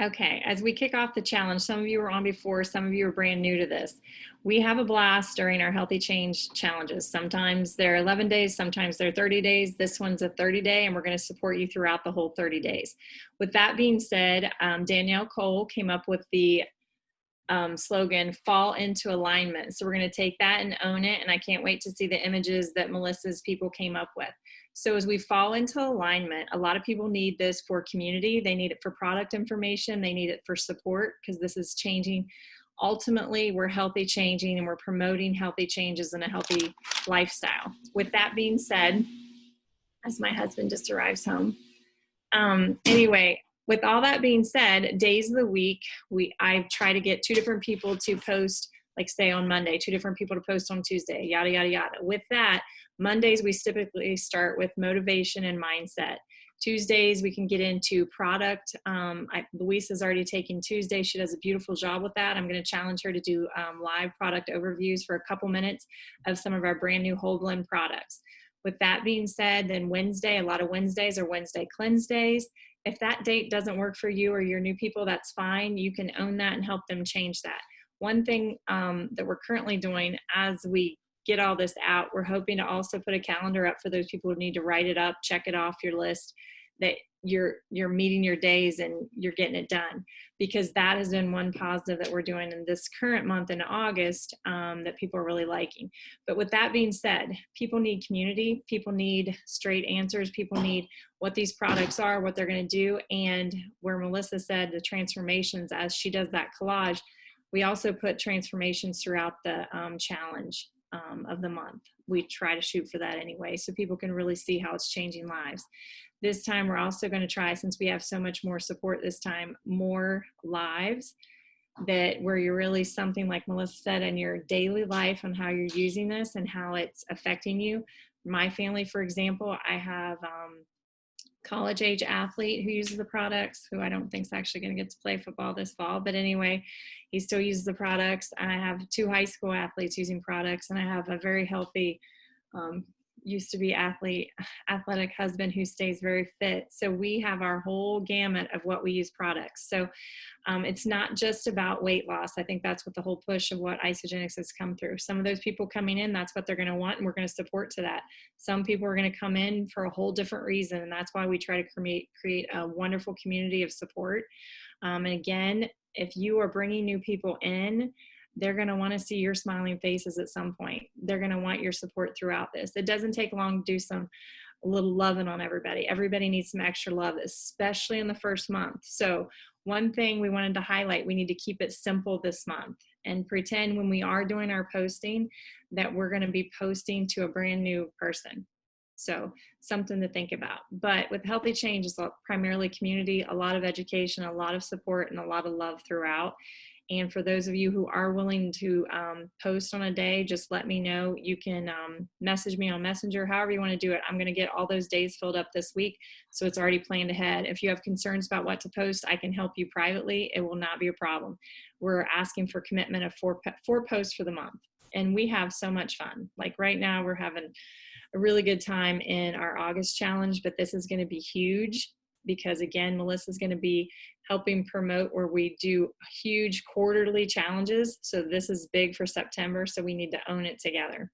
Okay, as we kick off the challenge, some of you were on before, some of you are brand new to this. We have a blast during our Healthy Change challenges. Sometimes they're 11 days, sometimes they're 30 days. This one's a 30-day, and we're going to support you throughout the whole 30 days. With that being said, Danielle Cole came up with the slogan, fall into alignment. So we're going to take that and own it, and I can't wait to see the images that Melissa's people came up with. So as we fall into alignment, a lot of people need this for community. They need it for product information. They need it for support, because this is changing. Ultimately, we're healthy changing, and we're promoting healthy changes and a healthy lifestyle. With that being said, as my husband just arrives home. Anyway, with all that being said, days of the week, I try to get 2 different people to post, like say on Monday, 2 different people to post on Tuesday, yada, yada, yada. With that, Mondays, we typically start with motivation and mindset. Tuesdays, we can get into product. Louise is already taking Tuesday. She does a beautiful job with that. I'm going to challenge her to do live product overviews for a couple minutes of some of our brand new whole blend products. With that being said, then Wednesday, a lot of Wednesdays are Wednesday cleanse days. If that date doesn't work for you or your new people, that's fine. You can own that and help them change that. One thing that we're currently doing as we get all this out, we're hoping to also put a calendar up for those people who need to write it up, check it off your list, that you're meeting your days and you're getting it done. Because that has been one positive that we're doing in this current month in August that people are really liking. But with that being said, people need community, people need straight answers, people need what these products are, what they're going to do, and where Melissa said the transformations, as she does that collage, we also put transformations throughout the challenge of the month. We try to shoot for that anyway, so people can really see how it's changing lives. This time, we're also going to try, since we have so much more support this time, more lives that where you're really something like Melissa said in your daily life on how you're using this and how it's affecting you. My family, for example, I have college age athlete who uses the products, who I don't think is actually going to get to play football this fall. But anyway, he still uses the products. I have 2 high school athletes using products, and I have a very healthy, used to be athletic husband who stays very fit. So we have our whole gamut of what we use products. So it's not just about weight loss. I think that's what the whole push of what Isagenix has come through. Some of those people coming in, that's what they're going to want, and we're going to support to that. Some people are going to come in for a whole different reason, and that's why we try to create a wonderful community of support. And again, if you are bringing new people in, they're going to want to see your smiling faces at some point. They're going to want your support throughout this. It doesn't take long to do a little loving on everybody. Everybody needs some extra love, especially in the first month. So one thing we wanted to highlight, we need to keep it simple this month and pretend when we are doing our posting that we're going to be posting to a brand new person. So something to think about. But with Healthy Change, it's primarily community, a lot of education, a lot of support, and a lot of love throughout. And for those of you who are willing to post on a day, just let me know. You can message me on Messenger, however you want to do it. I'm going to get all those days filled up this week, so it's already planned ahead. If you have concerns about what to post, I can help you privately. It will not be a problem. We're asking for commitment of 4 posts for the month, and we have so much fun. Like right now, we're having a really good time in our August challenge, but this is going to be huge because, again, Melissa's going to be helping promote where we do huge quarterly challenges. So this is big for September, so we need to own it together.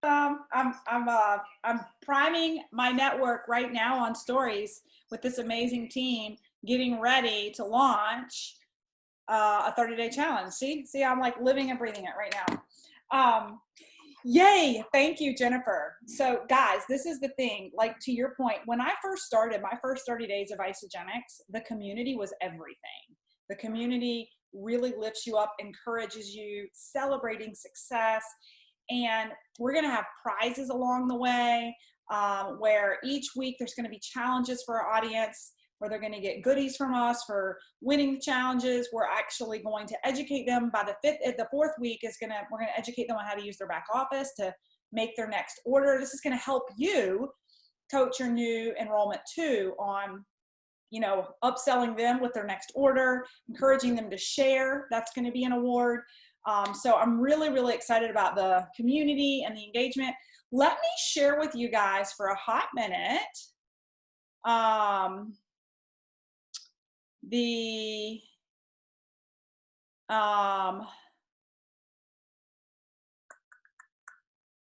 I'm priming my network right now on stories with this amazing team getting ready to launch a 30-day challenge. See, I'm like living and breathing it right now. Yay. Thank you, Jennifer. So guys, this is the thing, like to your point, when I first started my first 30 days of Isagenix, the community was everything. The community really lifts you up, encourages you, celebrating success. And we're going to have prizes along the way, where each week there's going to be challenges for our audience, where they're going to get goodies from us for winning the challenges. We're actually going to educate them by the 4th week we're going to educate them on how to use their back office to make their next order. This is going to help you coach your new enrollment too on, upselling them with their next order, encouraging them to share. That's going to be an award. So I'm really, really excited about the community and the engagement. Let me share with you guys for a hot minute, the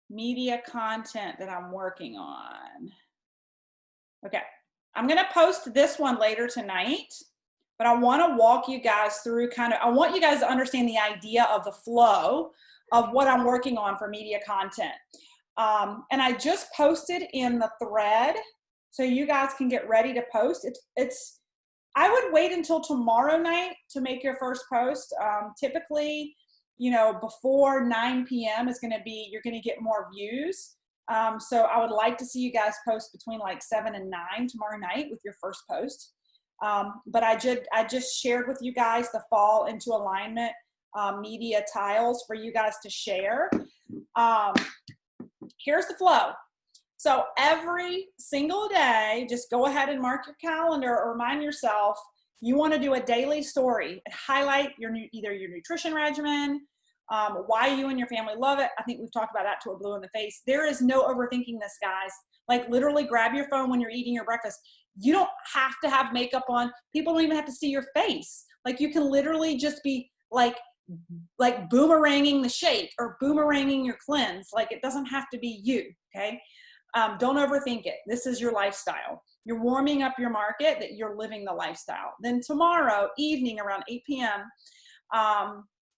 media content that I'm working on. Okay, I'm going to post this one later tonight, but I want to walk you guys through I want you guys to understand the idea of the flow of what I'm working on for media content. And I just posted in the thread so you guys can get ready to post. I would wait until tomorrow night to make your first post. Typically, before 9 p.m. you're going to get more views. So I would like to see you guys post between like 7 and 9 tomorrow night with your first post. But I just shared with you guys the fall into alignment media tiles for you guys to share. Here's the flow. So every single day, just go ahead and mark your calendar or remind yourself you want to do a daily story and highlight either your nutrition regimen, why you and your family love it. I think we've talked about that till we're blue in the face. There is no overthinking this, guys. Like literally grab your phone when you're eating your breakfast. You don't have to have makeup on. People don't even have to see your face. Like you can literally just be like boomeranging the shake or boomeranging your cleanse. Like it doesn't have to be you, okay? Don't overthink it. This is your lifestyle. You're warming up your market, that you're living the lifestyle. Then tomorrow evening around 8 p.m.,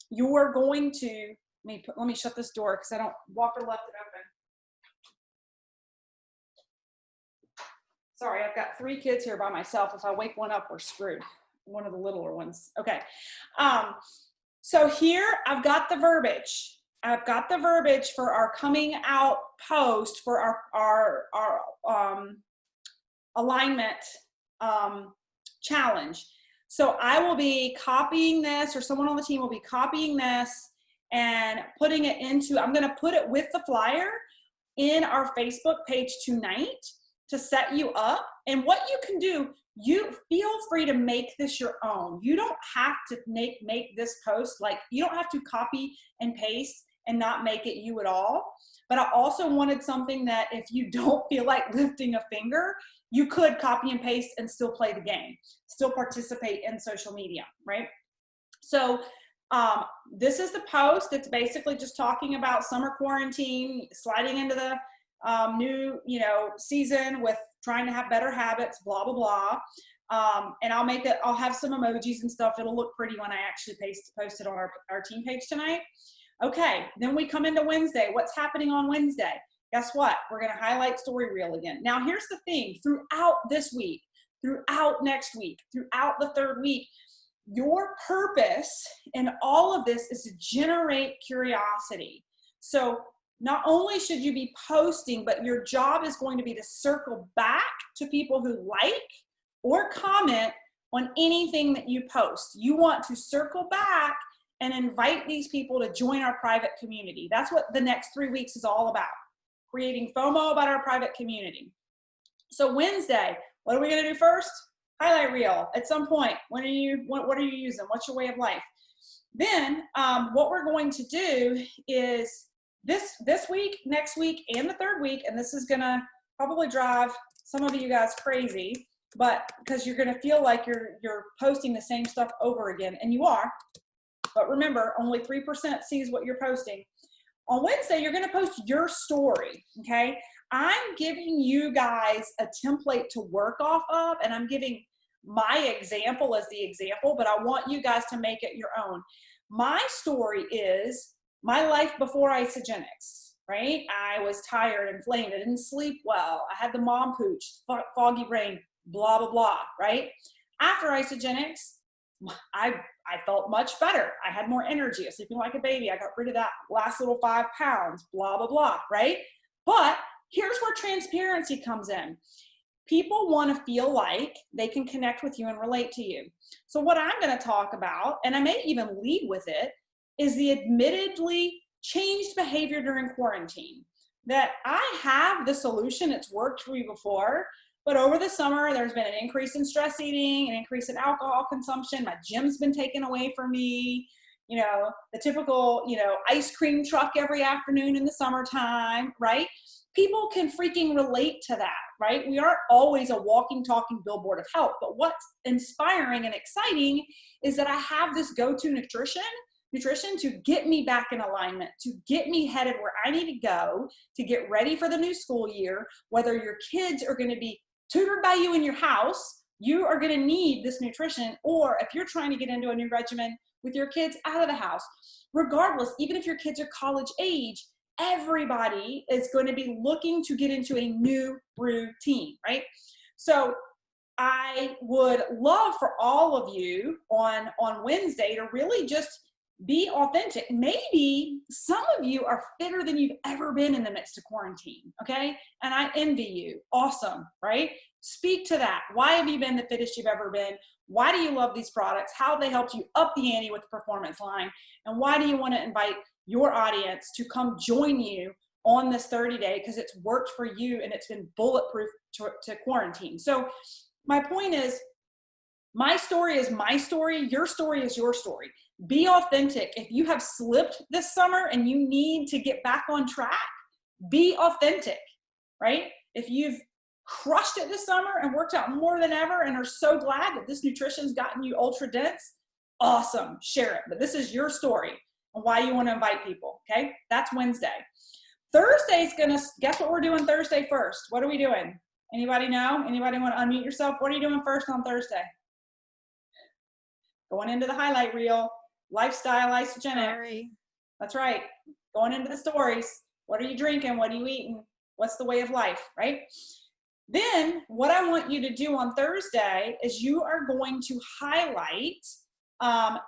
you're going to, let me shut this door because I don't, Walker left it open. Sorry, I've got 3 kids here by myself. If I wake one up, we're screwed. One of the littler ones. Okay. So here I've got the verbiage. I've got the verbiage for our coming out post for our alignment challenge. So I will be copying this, or someone on the team will be copying this and putting it into, I'm going to put it with the flyer in our Facebook page tonight to set you up. And what you can do, you feel free to make this your own. You don't have to make this post, like you don't have to copy and paste and not make it you at all. But I also wanted something that if you don't feel like lifting a finger, you could copy and paste and still play the game, still participate in social media, right? So this is the post. It's basically just talking about summer quarantine, sliding into the new, season with trying to have better habits, blah, blah, blah. And I'll have some emojis and stuff. It'll look pretty when I actually post it on our team page tonight. Okay, then we come into Wednesday. What's happening on Wednesday? Guess what? We're going to highlight Story Reel again. Now, here's the thing. Throughout this week, throughout next week, throughout the third week, your purpose in all of this is to generate curiosity. So not only should you be posting, but your job is going to be to circle back to people who like or comment on anything that you post. You want to circle back and invite these people to join our private community. That's what the next 3 weeks is all about, creating FOMO about our private community. So Wednesday, what are we gonna do first? Highlight reel at some point. What are you using? What's your way of life? Then what we're going to do is this week, next week, and the third week, and this is gonna probably drive some of you guys crazy, but because you're gonna feel like you're posting the same stuff over again, and you are, but remember, only 3% sees what you're posting. On Wednesday, you're gonna post your story, okay? I'm giving you guys a template to work off of, and I'm giving my example as the example, but I want you guys to make it your own. My story is my life before Isagenix, right? I was tired, inflamed, I didn't sleep well, I had the mom pooch, foggy brain, blah, blah, blah, right? After Isagenix, I felt much better. I had more energy. I was sleeping like a baby. I got rid of that last little 5 pounds, blah, blah, blah, right? But here's where transparency comes in. People want to feel like they can connect with you and relate to you. So what I'm going to talk about, and I may even lead with it, is the admittedly changed behavior during quarantine. That I have the solution. It's worked for me before. But over the summer, there's been an increase in stress eating, an increase in alcohol consumption. My gym's been taken away from me. The typical, ice cream truck every afternoon in the summertime, right? People can freaking relate to that, right? We aren't always a walking, talking billboard of health. But what's inspiring and exciting is that I have this go-to nutrition to get me back in alignment, to get me headed where I need to go, to get ready for the new school year, whether your kids are going to be tutored by you in your house, you are going to need this nutrition, or if you're trying to get into a new regimen with your kids out of the house, regardless, even if your kids are college age, everybody is going to be looking to get into a new routine, right? So I would love for all of you on Wednesday to really just be authentic. Maybe some of you are fitter than you've ever been in the midst of quarantine, okay? And I envy you. Awesome, right? Speak to that. Why have you been the fittest you've ever been? Why do you love these products? How have they helped you up the ante with the performance line? And why do you want to invite your audience to come join you on this 30-day? Because it's worked for you and it's been bulletproof to quarantine. So my point is, my story is my story. Your story is your story. Be authentic. If you have slipped this summer and you need to get back on track, be authentic, right? If you've crushed it this summer and worked out more than ever and are so glad that this nutrition's gotten you ultra dense, awesome, share it. But this is your story and why you want to invite people, okay? That's Wednesday. Thursday's guess what we're doing Thursday first? What are we doing? Anybody know? Anybody want to unmute yourself? What are you doing first on Thursday? Going into the highlight reel. Lifestyle Isagenix. That's right. Going into the stories. What are you drinking? What are you eating? What's the way of life, right? Then what I want you to do on Thursday is you are going to highlight, highlight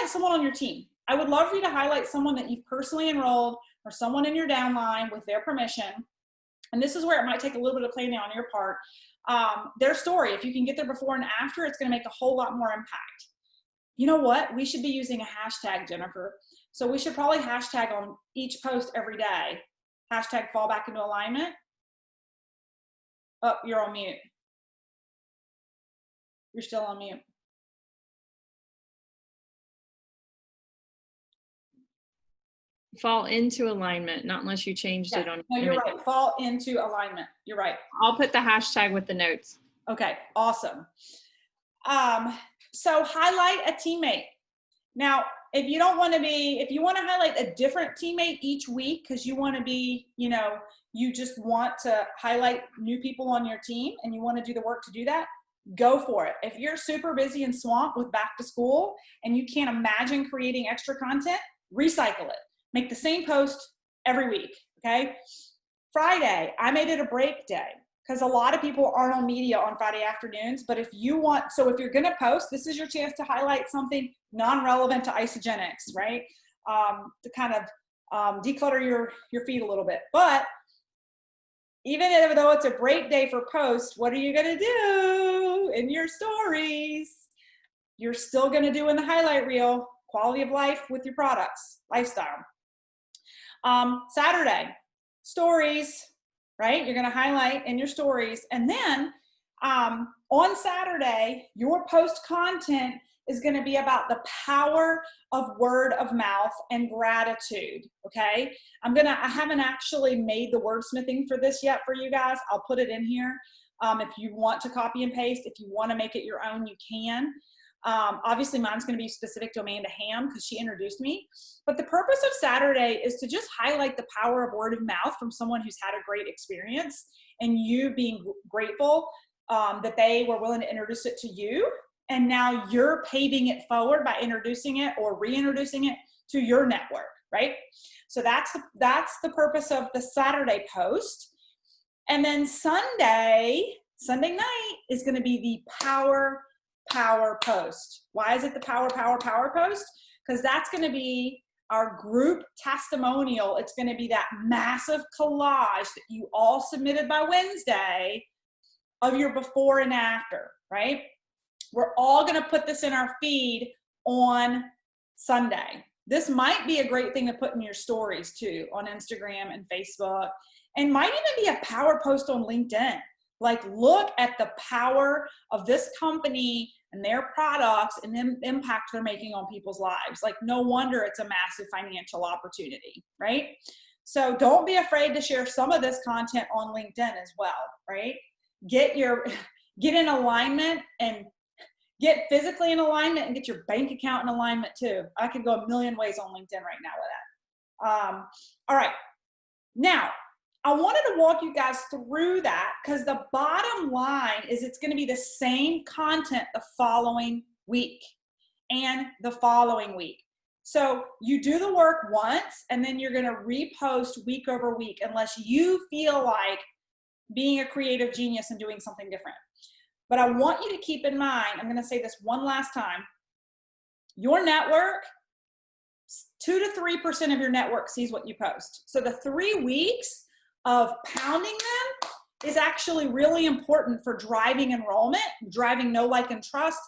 someone on your team. I would love for you to highlight someone that you've personally enrolled or someone in your downline with their permission. And this is where it might take a little bit of planning on your part. Their story, if you can get there before and after, it's going to make a whole lot more impact. You know what? We should be using a hashtag, Jennifer. So we should probably hashtag on each post every day. Hashtag fall back into alignment. Oh, you're on mute. You're still on mute. Fall into alignment, not unless you changed it on. No, you're right. Fall into alignment. You're right. I'll put the hashtag with the notes. Okay, awesome. So highlight a teammate. Now, if you don't want to be, if you want to highlight a different teammate each week because you want to be, you know, you just want to highlight new people on your team and you want to do the work to do that, go for it. If you're super busy and swamped with back to school and you can't imagine creating extra content, recycle it. Make the same post every week, okay? Friday, I made it a break day because a lot of people aren't on media on Friday afternoons, but if you want, so if you're gonna post, this is your chance to highlight something non-relevant to Isagenix, right? To kind of declutter your feed a little bit. But even though it's a break day for posts, what are you gonna do in your stories? You're still gonna do in the highlight reel, quality of life with your products, lifestyle. Saturday, stories, right? You're gonna highlight in your stories. And then on Saturday, your post content is gonna be about the power of word of mouth and gratitude, okay? I haven't actually made the wordsmithing for this yet for you guys. I'll put it in here. If you want to copy and paste, if you wanna make it your own, you can. Obviously mine's gonna be specific to Amanda Ham because she introduced me. But the purpose of Saturday is to just highlight the power of word of mouth from someone who's had a great experience and you being grateful that they were willing to introduce it to you. And now you're paving it forward by introducing it or reintroducing it to your network, right? So that's the purpose of the Saturday post. And then Sunday night is gonna be the power post. Why is it the power post? Because that's going to be our group testimonial. It's going to be that massive collage that you all submitted by Wednesday of your before and after, right? We're all going to put this in our feed on Sunday. This might be a great thing to put in your stories too on Instagram and Facebook, and might even be a power post on LinkedIn. Like, look at the power of this company and their products and the impact they're making on people's lives. Like, no wonder it's a massive financial opportunity, right? So don't be afraid to share some of this content on LinkedIn as well, right? Get in alignment and get physically in alignment and get your bank account in alignment too. I could go a million ways on LinkedIn right now with that. All right. Now, I wanted to walk you guys through that because the bottom line is it's going to be the same content the following week and the following week. So you do the work once and then you're going to repost week over week unless you feel like being a creative genius and doing something different. But I want you to keep in mind, I'm going to say this one last time, your network, 2 to 3% of your network sees what you post. So the 3 weeks of pounding them is actually really important for driving enrollment, driving know, like, and trust.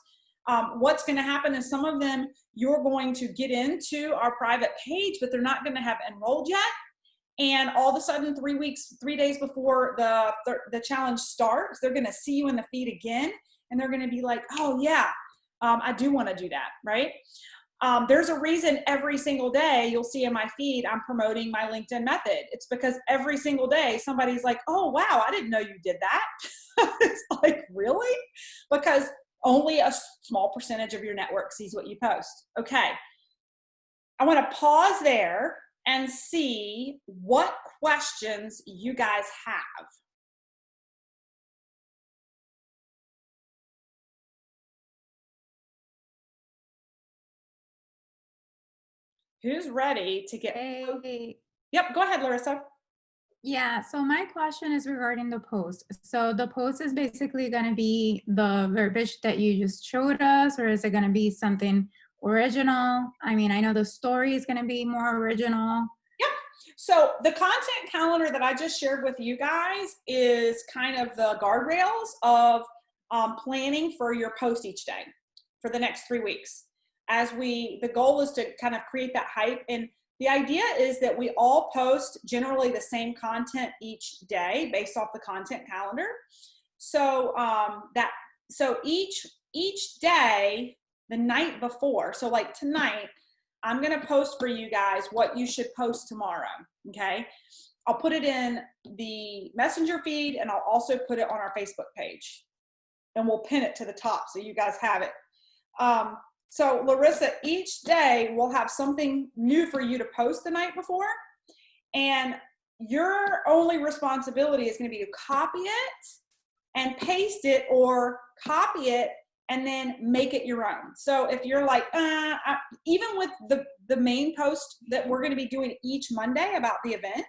What's going to happen is some of them you're going to get into our private page, but they're not going to have enrolled yet. And all of a sudden, 3 days before the challenge starts, they're going to see you in the feed again, and they're going to be like, oh yeah, I do want to do that, right? There's a reason every single day you'll see in my feed I'm promoting my LinkedIn method. It's because every single day somebody's like, oh wow, I didn't know you did that. It's like, really? Because only a small percentage of your network sees what you post. Okay, I want to pause there and see what questions you guys have. Who's ready to get? Hey. Yep, go ahead, Larissa. Yeah, so my question is regarding the post. So the post is basically going to be the verbiage that you just showed us, or is it going to be something original? I mean, I know the story is going to be more original. Yep. So the content calendar that I just shared with you guys is kind of the guardrails of planning for your post each day for the next 3 weeks. the goal is to kind of create that hype. And the idea is that we all post generally the same content each day based off the content calendar. So so each day, the night before, so like tonight, I'm going to post for you guys what you should post tomorrow. Okay. I'll put it in the messenger feed, and I'll also put it on our Facebook page, and we'll pin it to the top so you guys have it. So Larissa, each day we'll have something new for you to post the night before, and your only responsibility is going to be to copy it and paste it, or copy it and then make it your own. So if you're like, even with the main post that we're going to be doing each Monday about the event,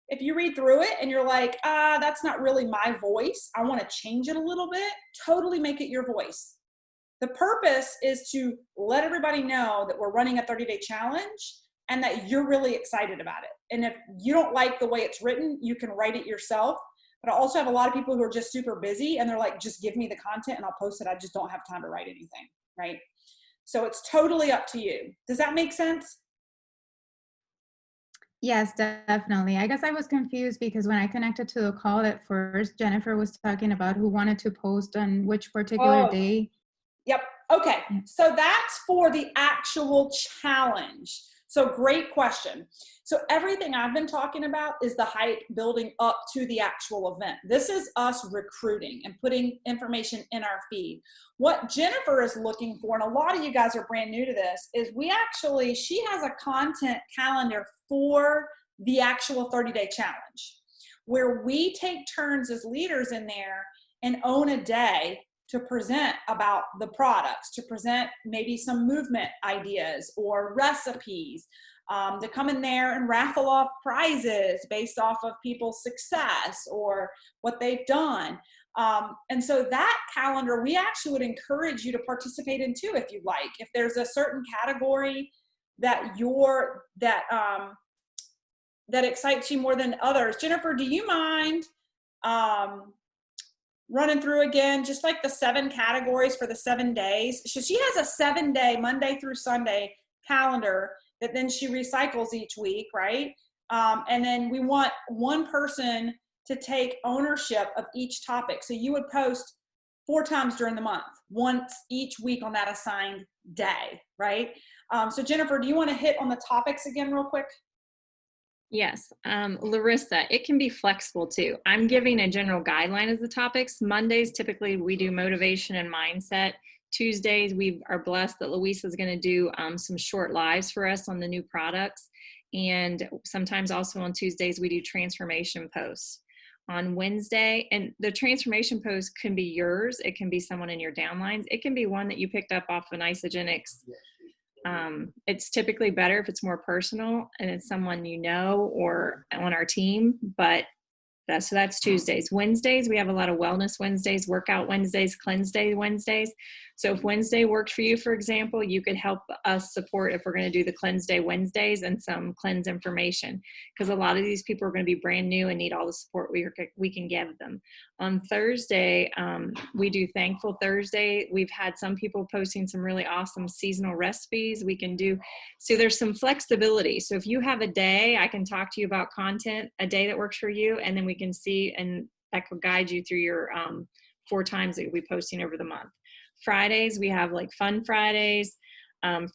if you read through it and you're like, that's not really my voice, I want to change it a little bit, totally make it your voice. The purpose is to let everybody know that we're running a 30-day challenge and that you're really excited about it. And if you don't like the way it's written, you can write it yourself. But I also have a lot of people who are just super busy and they're like, just give me the content and I'll post it. I just don't have time to write anything, right? So it's totally up to you. Does that make sense? Yes, definitely. I guess I was confused because when I connected to the call at first, Jennifer was talking about who wanted to post on which particular day. Yep. Okay. So that's for the actual challenge. So great question. So everything I've been talking about is the hype building up to the actual event. This is us recruiting and putting information in our feed. What Jennifer is looking for, and a lot of you guys are brand new to this, is she has a content calendar for the actual 30-day challenge, where we take turns as leaders in there and own a day to present about the products, to present maybe some movement ideas or recipes, to come in there and raffle off prizes based off of people's success or what they've done. And so that calendar, we actually would encourage you to participate in too, if you like. If there's a certain category that that excites you more than others. Jennifer, do you mind running through again, just like the 7 categories for the 7 days? So she has a 7-day, Monday through Sunday calendar that then she recycles each week, right? And then we want one person to take ownership of each topic. So you would post 4 times during the month, once each week on that assigned day, right? So Jennifer, do you want to hit on the topics again real quick? Yes, Larissa, it can be flexible too. I'm giving a general guideline as the topics. Mondays, typically we do motivation and mindset. Tuesdays, we are blessed that Louisa is going to do some short lives for us on the new products. And sometimes also on Tuesdays, we do transformation posts. On Wednesday, and the transformation post can be yours. It can be someone in your downlines. It can be one that you picked up off an Isagenix. It's typically better if it's more personal and it's someone you know or on our team, but that's Tuesdays. Wednesdays, we have a lot of wellness Wednesdays, workout Wednesdays, cleanse day Wednesdays. So if Wednesday worked for you, for example, you could help us support if we're going to do the cleanse day Wednesdays and some cleanse information, because a lot of these people are going to be brand new and need all the support we can give them. On Thursday, we do Thankful Thursday. We've had some people posting some really awesome seasonal recipes we can do. So there's some flexibility. So if you have a day, I can talk to you about content, a day that works for you, and then we can see, and that could guide you through your 4 times that you'll be posting over the month. Fridays, we have like Fun Fridays,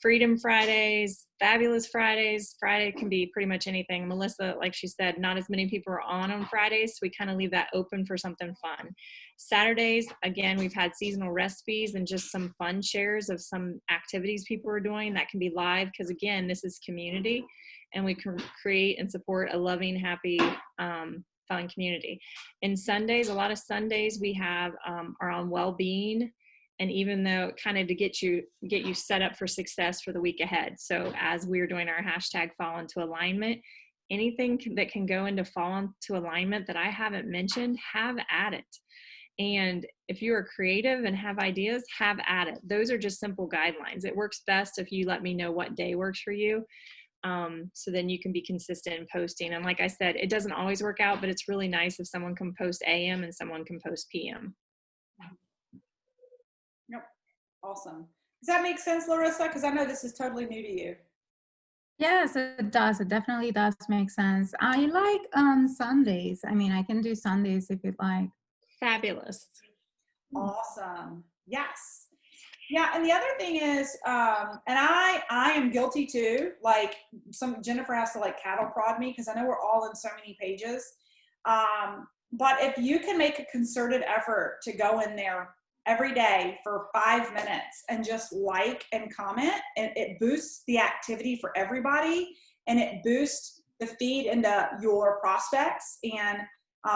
Freedom Fridays, Fabulous Fridays. Friday can be pretty much anything. Melissa, like she said, not as many people are on Fridays, so we kind of leave that open for something fun. Saturdays, again, we've had seasonal recipes and just some fun shares of some activities people are doing that can be live, because again, this is community and we can create and support a loving, happy, fun community. And Sundays, a lot of Sundays we have are on well-being, and even though kind of to get you set up for success for the week ahead. So as we're doing our hashtag fall into alignment, anything that can go into fall into alignment that I haven't mentioned, have at it. And if you are creative and have ideas, have at it. Those are just simple guidelines. It works best if you let me know what day works for you. So then you can be consistent in posting. And like I said, it doesn't always work out, but it's really nice if someone can post AM and someone can post PM. Yep. Awesome. Does that make sense, Larissa? Because I know this is totally new to you. Yes, it does. It definitely does make sense. I like Sundays. I mean, I can do Sundays if you'd like. Fabulous. Awesome. Yes. Yeah, and the other thing is, and I am guilty too. Like Jennifer has to like cattle prod me because I know we're all in so many pages. But if you can make a concerted effort to go in there every day for 5 minutes and just like and comment, and it boosts the activity for everybody, and it boosts the feed into your prospects. And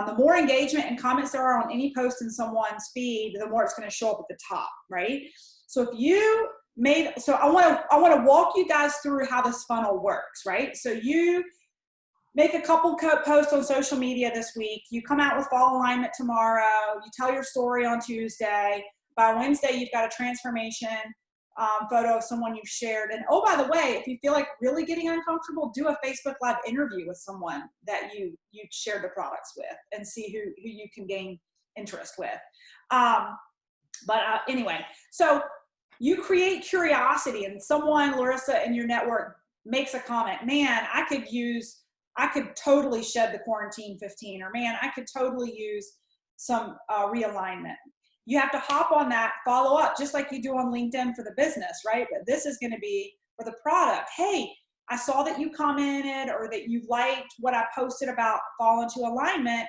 the more engagement and comments there are on any post in someone's feed, the more it's going to show up at the top, right? So if you made, so I want to walk you guys through how this funnel works, right? So you make a couple posts on social media this week. You come out with fall alignment tomorrow. You tell your story on Tuesday. By Wednesday, you've got a transformation photo of someone you've shared. And oh, by the way, if you feel like really getting uncomfortable, do a Facebook Live interview with someone that you shared the products with and see who you can gain interest with. Anyway, so you create curiosity, and someone, Larissa, in your network makes a comment, man, I could totally shed the quarantine 15, or man, I could totally use some realignment. You have to hop on that, follow up, just like you do on LinkedIn for the business, right? But this is going to be for the product. Hey, I saw that you commented or that you liked what I posted about fall into alignment.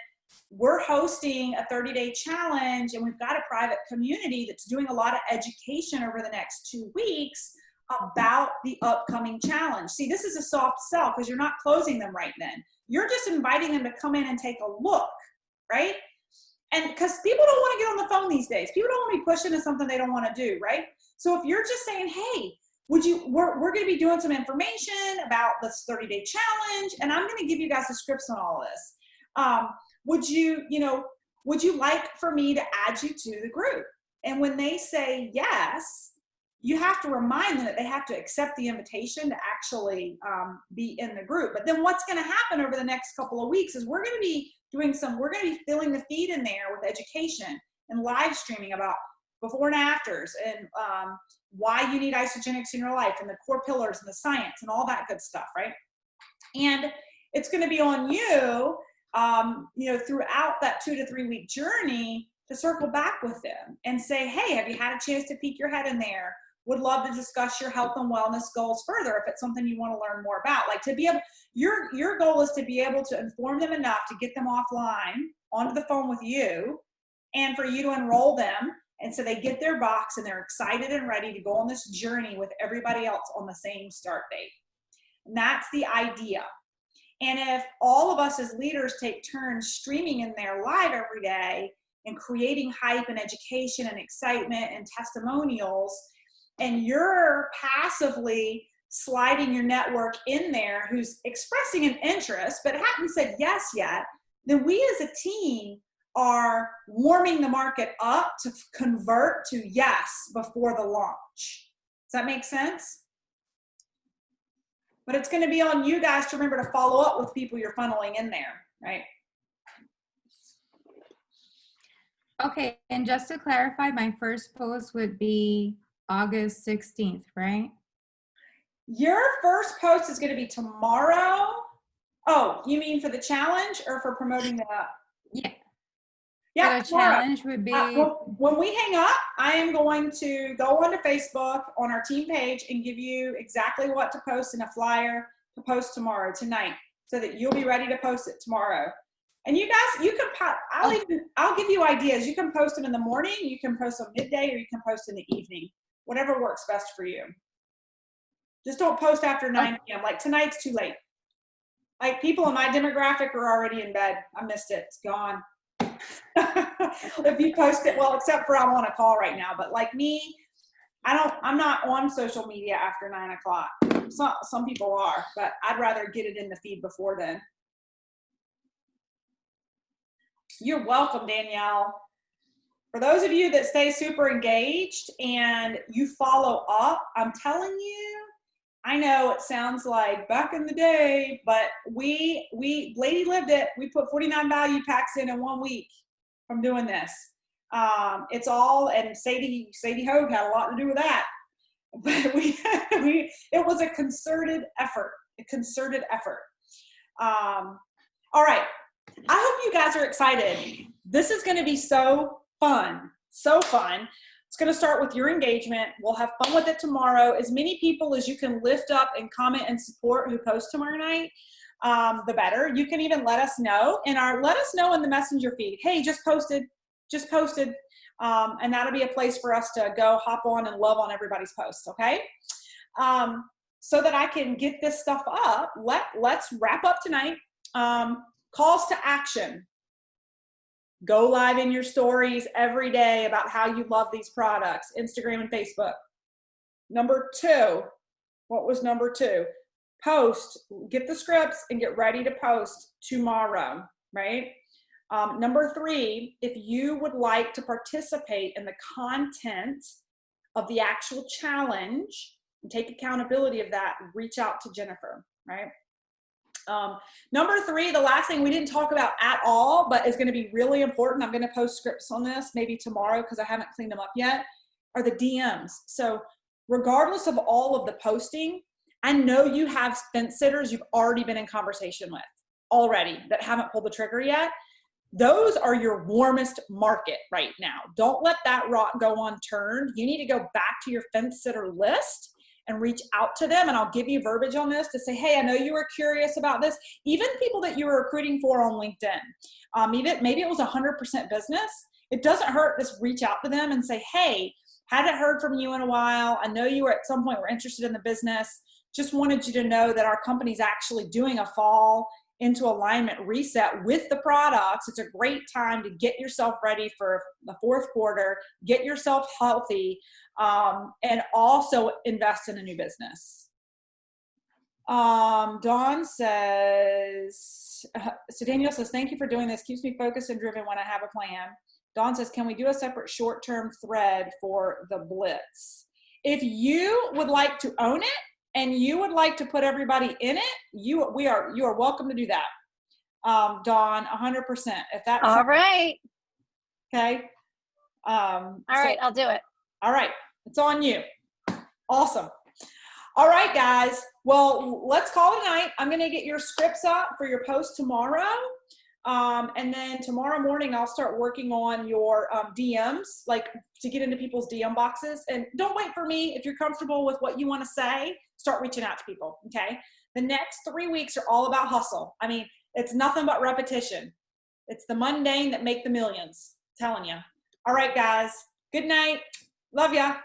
We're hosting a 30-day challenge, and we've got a private community that's doing a lot of education over the next 2 weeks about the upcoming challenge. See, this is a soft sell because you're not closing them right then. You're just inviting them to come in and take a look, right? And because people don't want to get on the phone these days. People don't want to be pushed into something they don't want to do, right? So if you're just saying, hey, we're going to be doing some information about this 30-day challenge, and I'm going to give you guys the scripts on all of this. Would you like for me to add you to the group? And when they say yes, you have to remind them that they have to accept the invitation to actually be in the group. But then what's going to happen over the next couple of weeks is we're going to be filling the feed in there with education and live streaming about before and afters, and why you need Isagenix in your life, and the core pillars and the science and all that good stuff, right? And it's going to be on you, throughout that 2 to 3 week journey to circle back with them and say, hey, have you had a chance to peek your head in there? Would love to discuss your health and wellness goals further if it's something you want to learn more about. Like, to be able, your goal is to be able to inform them enough to get them offline onto the phone with you, and for you to enroll them, and so they get their box and they're excited and ready to go on this journey with everybody else on the same start date. And that's the idea. And if all of us as leaders take turns streaming in there live every day and creating hype and education and excitement and testimonials, and you're passively sliding your network in there who's expressing an interest but haven't said yes yet, then we as a team are warming the market up to convert to yes before the launch. Does that make sense? But it's going to be on you guys to remember to follow up with people you're funneling in there, right? Okay, and just to clarify, my first post would be August 16th, right? Your first post is going to be tomorrow. Oh, you mean for the challenge or for promoting the? Yeah. Yeah, the challenge would be. When we hang up, I am going to go onto Facebook on our team page and give you exactly what to post in a flyer to post tonight, so that you'll be ready to post it tomorrow. And you guys, you can, I'll give you ideas. You can post them in the morning, you can post them midday, or you can post in the evening. Whatever works best for you. Just don't post after 9 p.m. Like, tonight's too late. Like, people in my demographic are already in bed. I missed it. It's gone. If you post it, well, except for I'm on a call right now, but like me, I'm not on social media after 9 o'clock. Some people are, but I'd rather get it in the feed before then. You're welcome, Danielle. For those of you that stay super engaged and you follow up, I'm telling you, I know it sounds like back in the day, but we Lady lived it. We put 49 value packs in 1 week from doing this. It's all, and Sadie Hogue had a lot to do with that. But it was a concerted effort, All right. I hope you guys are excited. This is going to be so fun. It's going to start with your engagement. We'll have fun with it tomorrow. As many people as you can lift up and comment and support who post tomorrow night, the better. You can even let us know in the messenger feed. Hey, just posted. And that'll be a place for us to go hop on and love on everybody's posts. Okay. So that I can get this stuff up, let's wrap up tonight. Calls to action. Go live in your stories every day about how you love these products, Instagram and Facebook. Number 2, what was number 2? Post, get the scripts and get ready to post tomorrow, right? Number 3, if you would like to participate in the content of the actual challenge and take accountability of that, reach out to Jennifer, right? Number 3, the last thing we didn't talk about at all, but is going to be really important. I'm going to post scripts on this maybe tomorrow because I haven't cleaned them up yet, are the DMs. So regardless of all of the posting, I know you have fence sitters you've already been in conversation with already that haven't pulled the trigger yet. Those are your warmest market right now. Don't let that rock go unturned. You need to go back to your fence sitter list and reach out to them. And I'll give you verbiage on this to say, hey, I know you were curious about this. Even people that you were recruiting for on LinkedIn, maybe it was 100% business. It doesn't hurt. Just reach out to them and say, hey, hadn't heard from you in a while. I know you were at some point were interested in the business. Just wanted you to know that our company's actually doing a fall into alignment reset with the products. It's a great time to get yourself ready for the fourth quarter, get yourself healthy, and also invest in a new business. Dawn says, so Danielle says, thank you for doing this. Keeps me focused and driven when I have a plan. Dawn says, can we do a separate short-term thread for the Blitz? If you would like to own it, and you would like to put everybody in it, you are welcome to do that. Dawn, 100%. If that's all right. Okay. All right, I'll do it. All right, it's on you. Awesome. All right, guys. Well, let's call it a night. I'm going to get your scripts up for your post tomorrow. And then tomorrow morning, I'll start working on your DMs, like to get into people's DM boxes. And don't wait for me. If you're comfortable with what you want to say, start reaching out to people, okay? The next 3 weeks are all about hustle. I mean, it's nothing but repetition. It's the mundane that make the millions, I'm telling you. All right, guys. Good night. Love ya.